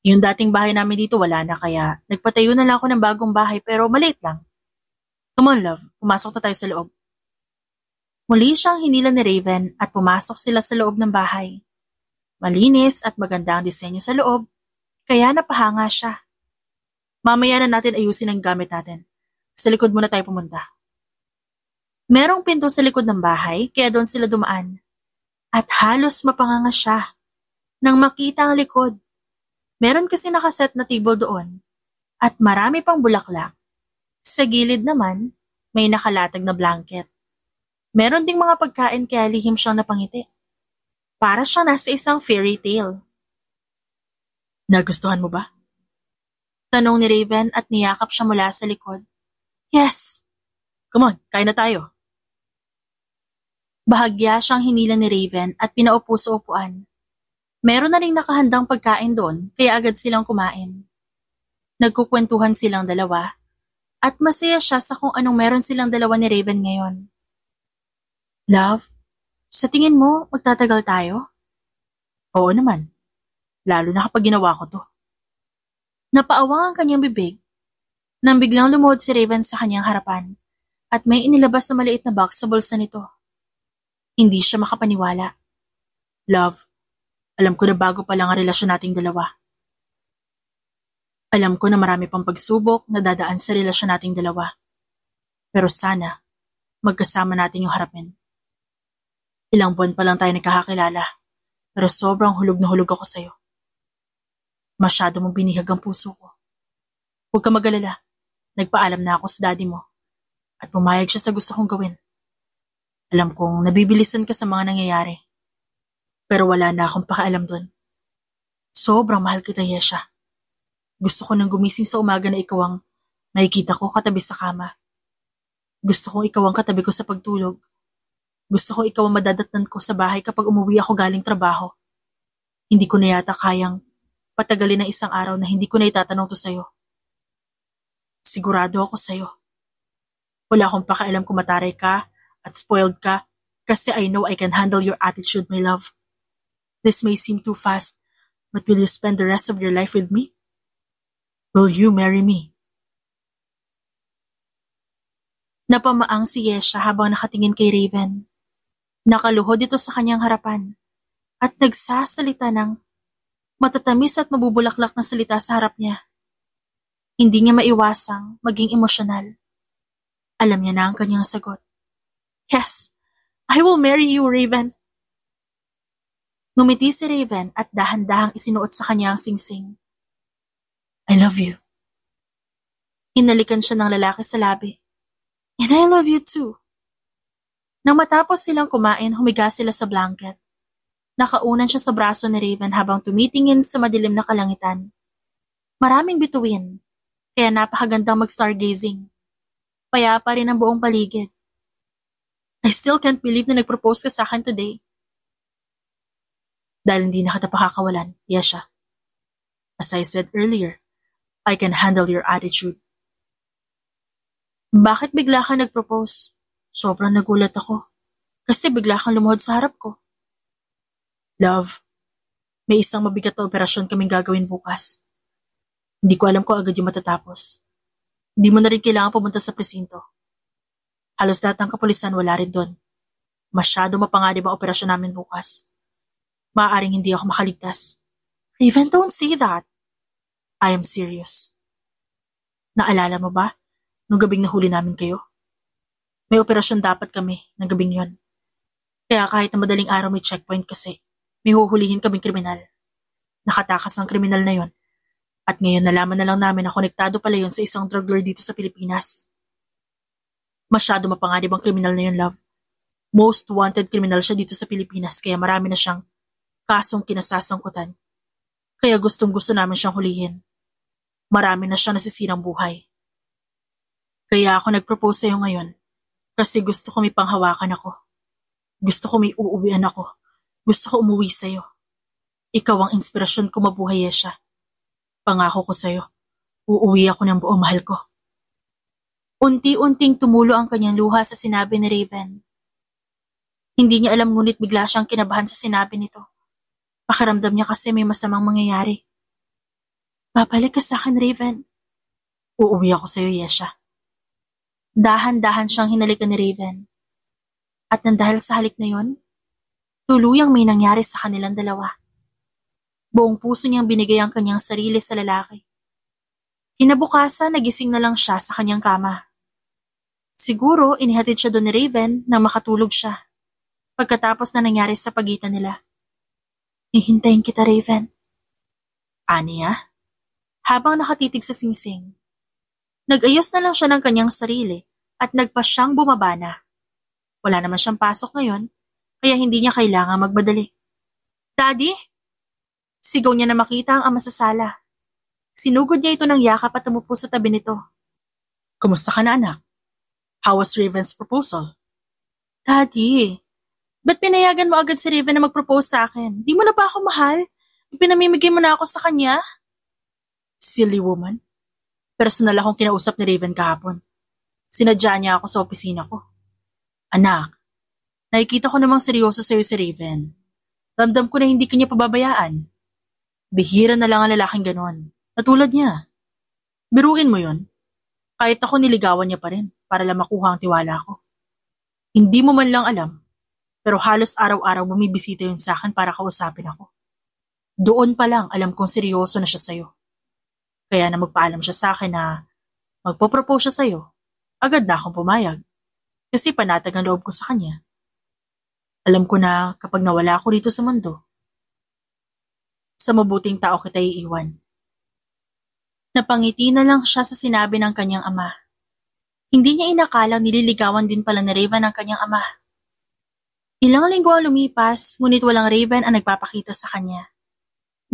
Yung dating bahay namin dito wala na kaya nagpatayo na lang ako ng bagong bahay pero maliit lang. Come on love, pumasok na tayo sa loob. Muli siyang hinila ni Raven at pumasok sila sa loob ng bahay. Malinis at maganda ang disenyo sa loob, kaya napahanga siya. Mamaya na natin ayusin ang gamit natin. Sa likod muna tayo pumunta. Merong pinto sa likod ng bahay, kaya doon sila dumaan. At halos mapanganga siya. Nang makita ang likod, meron kasi nakaset na table doon. At marami pang bulaklak. Sa gilid naman, may nakalatag na blanket. Meron ding mga pagkain kaya lihim siyang napangiti. Para siyang nasa isang fairy tale. Nagustuhan mo ba? Tanong ni Raven at niyakap siya mula sa likod. Yes! Come on, kain na tayo. Bahagya siyang hinila ni Raven at pinaupo sa upuan. Meron na ring nakahandang pagkain doon kaya agad silang kumain. Nagkukwentuhan silang dalawa at masaya siya sa kung anong meron silang dalawa ni Raven ngayon. Love, sa tingin mo magtatagal tayo? Oo naman, lalo na kapag ginawa ko to. Napaawang ang kanyang bibig nang biglang lumuhod si Raven sa kanyang harapan at may inilabas na maliit na box sa bulsa nito. Hindi siya makapaniwala. Love, alam ko na bago pa lang ang relasyon nating dalawa. Alam ko na marami pang pagsubok na dadaan sa relasyon nating dalawa. Pero sana, magkasama natin yung harapin. Ilang buwan pa lang tayo nagkakakilala, pero sobrang hulog na hulog ako sa'yo. Masyado mong binihag ang puso ko. Huwag ka mag-alala, nagpaalam na ako sa daddy mo at pumayag siya sa gusto kong gawin. Alam kong nabibilisan ka sa mga nangyayari, pero wala na akong pakialam doon. Sobrang mahal kita, Yesha. Gusto ko nang gumising sa umaga na ikaw ang makikita ko katabi sa kama. Gusto kong ikaw ang katabi ko sa pagtulog. Gusto ko ikaw ang madadatnan ko sa bahay kapag umuwi ako galing trabaho. Hindi ko na yata kayang patagalin ng 1 araw na hindi ko na itatanong to sa'yo. Sigurado ako sa'yo. Wala akong pakialam kung mataray ka at spoiled ka kasi I know I can handle your attitude, my love. This may seem too fast, but will you spend the rest of your life with me? Will you marry me? Napamaang si Yesha habang nakatingin kay Raven. Nakaluhod ito sa kanyang harapan at nagsasalita ng matatamis at mabubulaklak na salita sa harap niya. Hindi niya maiwasang maging emosyonal. Alam niya na ang kanyang sagot. Yes, I will marry you, Raven. Ngumiti si Raven at dahan-dahang isinuot sa kanya ang singsing. I love you. Hinalikan siya ng lalaki sa labi. And I love you too. Nang matapos silang kumain, humiga sila sa blanket. Nakaunan siya sa braso ni Raven habang tumitingin sa madilim na kalangitan. Maraming bituin, kaya napakagandang mag-stargazing. Payapa rin ang buong paligid. I still can't believe na nag-propose ka sa akin today. Dahil hindi na kita pakakawalan, Yesha. As I said earlier, I can handle your attitude. Bakit bigla ka nag-propose? Sobrang nagulat ako. Kasi bigla kang lumuhod sa harap ko. Love, may isang mabigat na operasyon kaming gagawin bukas. Hindi ko alam kung agad yung matatapos. Hindi mo na rin kailangan pumunta sa presinto. Halos lahat ng kapulisan wala rin doon. Masyado mapanganib ang operasyon namin bukas. Maaaring hindi ako makaligtas. Raven, don't say that. I am serious. Naalala mo ba, nung gabing nahuli namin kayo? May operasyon dapat kami ng gabing yon. Kaya kahit na madaling araw may checkpoint kasi, may huhulihin kaming kriminal. Nakatakas ang kriminal na yon. At ngayon nalaman na lang namin na konektado pala yun sa isang drug lord dito sa Pilipinas. Masyado mapanganib ang kriminal na yun, love. Most wanted criminal siya dito sa Pilipinas kaya marami na siyang kasong kinasasangkutan. Kaya gustong-gusto namin siyang hulihin. Marami na siyang nasisirang buhay. Kaya ako nag-propose sa'yo ngayon kasi gusto ko may panghawakan ako. Gusto ko may uuwian ako. Gusto ko umuwi sa'yo. Ikaw ang inspirasyon ko mabuhay, Yesha. Pangako ko sa'yo, uuwi ako ng buong mahal ko. Unti-unting tumulo ang kanyang luha sa sinabi ni Raven. Hindi niya alam ngunit bigla siyang kinabahan sa sinabi nito. Pakiramdam niya kasi may masamang mangyayari. Babalik ka sa akin, Raven. Uuwi ako sa'yo, Yesha. Dahan-dahan siyang hinalikan ni Raven. At nang dahil sa halik na yon, tuluyang may nangyari sa kanilang dalawa. Buong puso niyang binigay ang kanyang sarili sa lalaki. Kinabukasan, nagising na lang siya sa kanyang kama. Siguro, inihatid siya doon ni Raven nang makatulog siya. Pagkatapos na nangyari sa pagitan nila. Hihintayin kita, Raven. Aniya? Habang nakatitig sa singsing. Nag-ayos na lang siya ng kanyang sarili at nagpa siyang bumaba na. Wala naman siyang pasok ngayon, kaya hindi niya kailangang magmadali. Daddy? Sigaw niya na makita ang ama sa sala. Sinugod niya ito ng yakap at umupo sa tabi nito. Kumusta ka na, anak? How was Raven's proposal? Daddy, ba't pinayagan mo agad si Raven na mag-propose sa akin? Di mo na ba ako mahal? Pinamimigay mo na ako sa kanya? Silly woman. Personal akong kinausap ni Raven kahapon. Sinadya niya ako sa opisina ko. Anak, nakikita ko namang seryoso sa'yo si Raven. Ramdam ko na hindi kanya pababayaan. Bihira na lang ang lalaking ganon. Natulad niya. Biruin mo yun. Kahit ako niligawan niya pa rin para lang makuha ang tiwala ko. Hindi mo man lang alam, pero halos araw-araw bumibisita yun sa akin para kausapin ako. Doon pa lang alam kong seryoso na siya sa'yo. Kaya na magpaalam siya sa akin na magpo-propose siya sa'yo, agad na akong pumayag. Kasi panatag ang loob ko sa kanya. Alam ko na kapag nawala ako dito sa mundo, sa mabuting tao kita iiwan. Napangiti na lang siya sa sinabi ng kanyang ama. Hindi niya inakalang nililigawan din pala ni Raven ang kanyang ama. Ilang linggo ang lumipas, ngunit walang Raven ang nagpapakita sa kanya.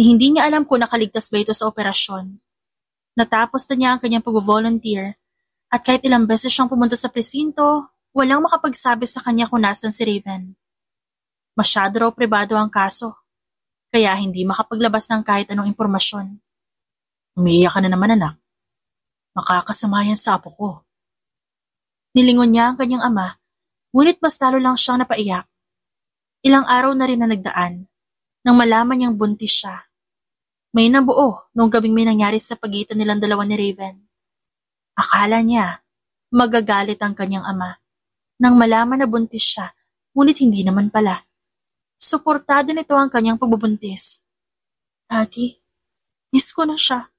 Ni hindi niya alam kung nakaligtas ba ito sa operasyon. Natapos na niya ang kanyang pag-volunteer at kahit ilang beses siyang pumunta sa presinto, walang makapagsabi sa kanya kung nasan si Raven. Masyado raw pribado ang kaso. Kaya hindi makapaglabas ng kahit anong impormasyon. Umiiyak ka na naman, anak. Makakasama yan sa apo ko. Nilingon niya ang kanyang ama, ngunit mas lalo lang siyang napaiyak. Ilang araw na rin na nagdaan, nang malaman niyang buntis siya. May nabuo nung gabing may nangyari sa pagitan nilang dalawa ni Raven. Akala niya, magagalit ang kanyang ama, nang malaman na buntis siya, ngunit hindi naman pala. Suportado nito ang kanyang pagbubuntis. Daddy, miss ko na siya.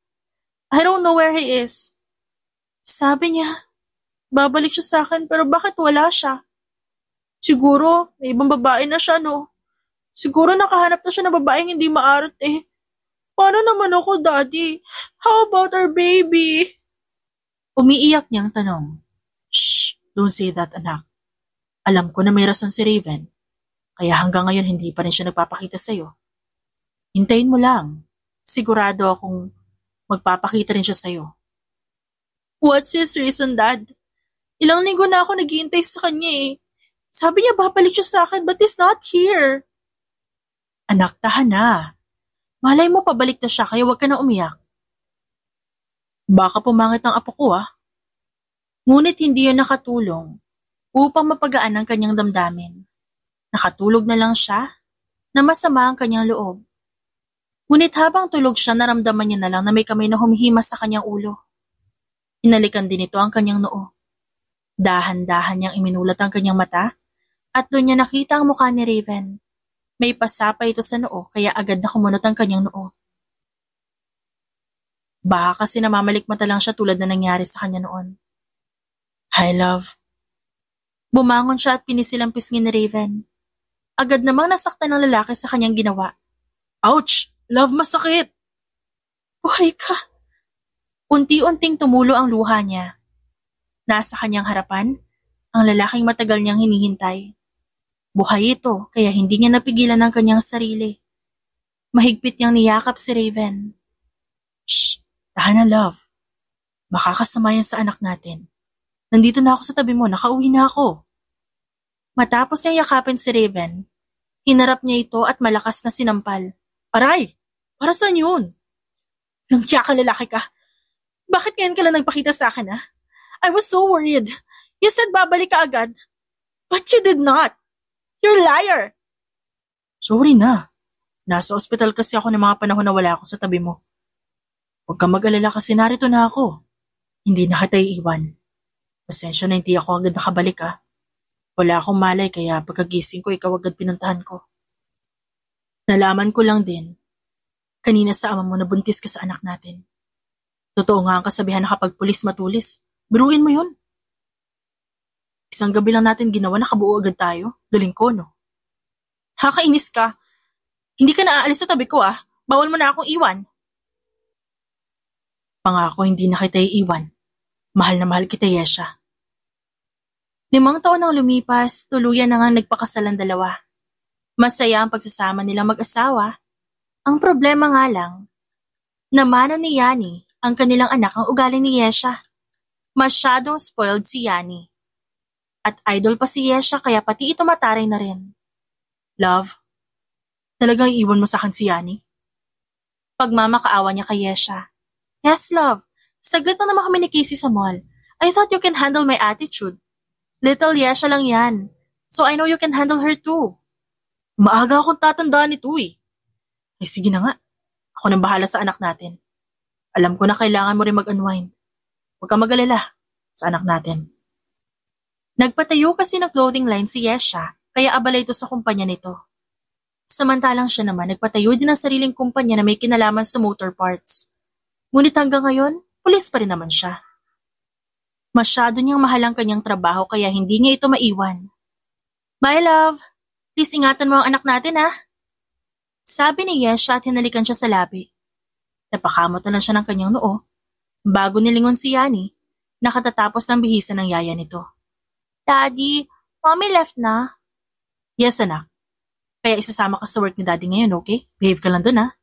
I don't know where he is. Sabi niya, babalik siya sa akin pero bakit wala siya? Siguro, may ibang babae na siya, no? Siguro nakahanap na siya ng babaeng hindi maarte. Paano naman ako, Daddy? How about our baby? Umiiyak niyang tanong. Shh, don't say that, anak. Alam ko na may rason si Raven, kaya hanggang ngayon hindi pa rin siya nagpapakita sa'yo. Hintayin mo lang. Sigurado akong magpapakita rin siya sa'yo. What's his reason, Dad? Ilang linggo na ako naghihintay sa kanya eh. Sabi niya babalik siya sa akin but he's not here. Anak, tahan na. Malay mo pabalik na siya kaya huwag ka na umiyak. Baka pumangit ang apo ko Ngunit hindi yun nakatulong upang mapagaan ang kanyang damdamin. Nakatulog na lang siya na masama ang kanyang loob. Ngunit habang tulog siya naramdaman niya na lang na may kamay na humihimas sa kanyang ulo. Hinalikan din ito ang kanyang noo. Dahan-dahan niyang iminulat ang kanyang mata at doon niya nakita ang mukha ni Raven. May pasapa ito sa noo kaya agad na kumunot ang kanyang noo. Baka kasi namamalikmata lang siya tulad na nangyari sa kanya noon. Hi, love. Bumangon siya at pinisil ang pisngi ni Raven. Agad namang nasaktan ng lalaki sa kanyang ginawa. Ouch! Love, masakit! Buhay ka! Unti-unting tumulo ang luha niya. Nasa kanyang harapan, ang lalaking matagal niyang hinihintay. Buhay ito kaya hindi niya napigilan ang kanyang sarili. Mahigpit niyang niyakap si Raven. Shh! Tahan na, love. Makakasama yan sa anak natin. Nandito na ako sa tabi mo, nakauwi na ako. Matapos niyang yakapin si Raven, hinarap niya ito at malakas na sinampal. Aray! Para saan yun? Langya ka, lalaki ka. Bakit ngayon ka lang nagpakita sa akin, I was so worried. You said babalik ka agad. But you did not. You're a liar. Sorry na. Nasa ospital kasi ako ng mga panahon na wala ako sa tabi mo. Huwag kang mag-alala kasi narito na ako. Hindi na kita iiwan. Pasensya na hindi ako agad nakabalik Wala akong malay kaya pagkagising ko ikaw agad pinuntahan ko. Nalaman ko lang din, kanina sa ama mo na buntis ka sa anak natin. Totoo nga ang kasabihan na kapag pulis matulis, biruin mo yun. Isang gabi lang natin ginawa nakabuo agad tayo. Galing ko, no? Nakakainis ka. Hindi ka na aalis sa tabi ko Bawal mo na akong iwan. Pangako hindi na kita iiwan. Mahal na mahal kita, Yesha. 5 taon nang lumipas, tuluyan na nga nagpakasal ang dalawa. Masaya ang pagsasama nilang mag-asawa. Ang problema nga lang, namana ni Yani ang kanilang anak ang ugali ni Yesha. Masyadong spoiled si Yani. At idol pa si Yesha kaya pati ito mataray na rin. Love, talagang iiwan mo sa akin si Yani? Pagmamakaawa niya kay Yesha. Yes, love. Saglit na naman kami ni Casey sa mall. I thought you can handle my attitude. Little Yesha lang yan. So I know you can handle her too. Maaga akong tatandaan nito Ay sige na nga. Ako nang bahala sa anak natin. Alam ko na kailangan mo rin mag-unwind. Huwag kang mag-alala sa anak natin. Nagpatayo kasi ng clothing line si Yesha kaya abala ito sa kumpanya nito. Samantalang siya naman nagpatayo din ng sariling kumpanya na may kinalaman sa motor parts. Ngunit hanggang ngayon, pulis pa rin naman siya. Masyado niyang mahal ang kanyang trabaho kaya hindi niya ito maiwan. Bye, love. Please ingatan mo ang anak natin, Sabi ni Yesha at hinalikan siya sa labi. Napakamot na lang siya ng kanyang noo. Bago nilingon si Yani, nakatatapos ng bihisan ng yaya nito. Daddy, Mommy left na. Yes, anak. Kaya isasama ka sa work ni Daddy ngayon, okay? Behave ka lang dun,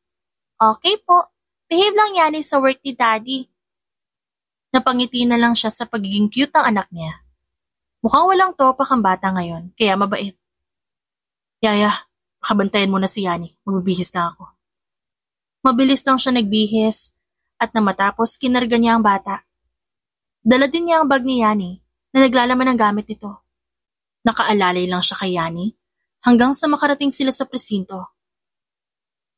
Okay po. Behave lang Yani sa work ni Daddy. Napangiti na lang siya sa pagiging cute ng anak niya. Mukhang walang topak ang bata ngayon, kaya mabait. Yaya, makabantayan mo na si Yani. Magbibihis lang ako. Mabilis lang siya nagbihis at na matapos kinarga niya ang bata. Dala din niya ang bag ni Yani na naglalaman ng gamit nito. Nakaalalay lang siya kay Yani hanggang sa makarating sila sa presinto.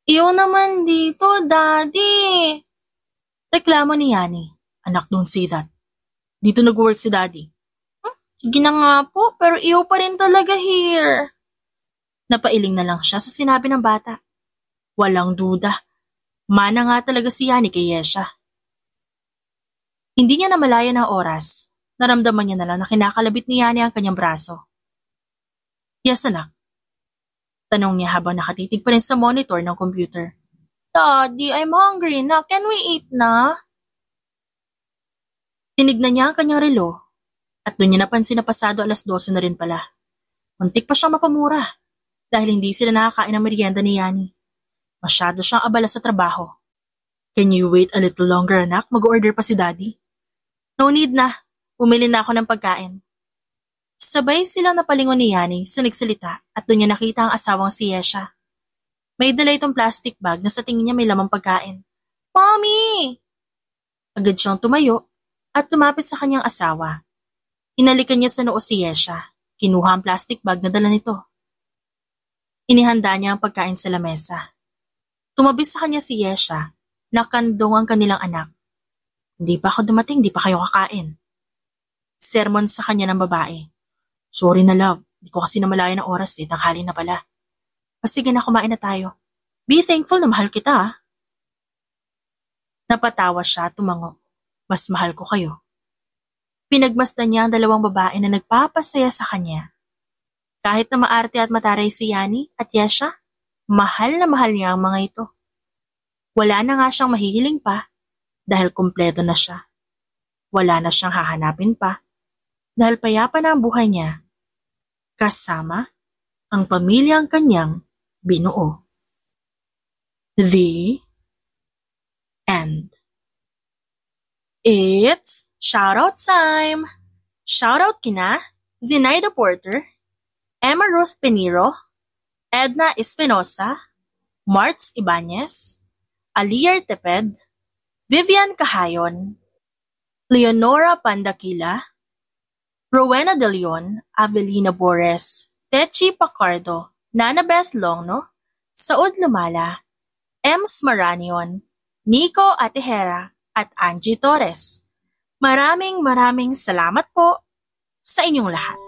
Iyo naman dito, Daddy! Reklamo ni Yani. Anak, don't say that. Dito nag-work si Daddy. Sige na nga po, pero iyo pa rin talaga here. Napailing na lang siya sa sinabi ng bata. Walang duda. Mana nga talaga si Yani kay Yesha. Hindi niya namalayan ang oras. Naramdaman niya na lang na kinakalabit ni Yani ang kanyang braso. Yes, anak. Tanong niya habang nakatitig pa rin sa monitor ng computer. Daddy, I'm hungry na. Can we eat na? Tinignan niya ang kanyang relo at doon niya napansin na pasado 12:00 na rin pala. Muntik pa siyang mapamura dahil hindi sila nakakain ng merienda ni Yani. Masyado siyang abala sa trabaho. Can you wait a little longer, anak? Mag-order pa si Daddy. No need na. Bumili na ako ng pagkain. Sabay silang napalingon ni Yani sa nagsalita at doon niya nakita ang asawang si Yesha. May dala itong plastic bag na sa tingin niya may lamang pagkain. Mommy! Agad siyang tumayo at lumapit sa kanyang asawa. Hinalikan niya sa noo si Yesha. Kinuha ang plastic bag na dala nito. Inihanda niya ang pagkain sa lamesa. Tumabi sa kanya si Yesha. Nakandong ang kanilang anak. Hindi pa ako dumating, di pa kayo kakain. Sermon sa kanya ng babae. Sorry na love, di ko kasi namalayan ng oras tanghali na pala. Sige na, kumain na tayo. Be thankful na mahal kita ah. Napatawa siya, tumango. Mas mahal ko kayo. Pinagmasdan niya ang dalawang babae na nagpapasaya sa kanya. Kahit na maarte at mataray si Yani at Yesha, mahal na mahal niya ang mga ito. Wala na nga siyang mahihiling pa dahil kumpleto na siya. Wala na siyang hahanapin pa dahil payapa na ang buhay niya kasama ang pamilyang kanyang binuo. The end. It's shoutout time! Shoutout kina Zenaida Porter, Emma Ruth Piniro, Edna Espinosa, Martz Ibanez, Alier Teped, Vivian Cahayon, Leonora Pandakila, Rowena De Leon, Avelina Bores, Techi Pacardo, Nana Beth Longno, Saud Lumala, Ems Maranion, Nico Atihera, at Angie Torres. Maraming salamat po sa inyong lahat.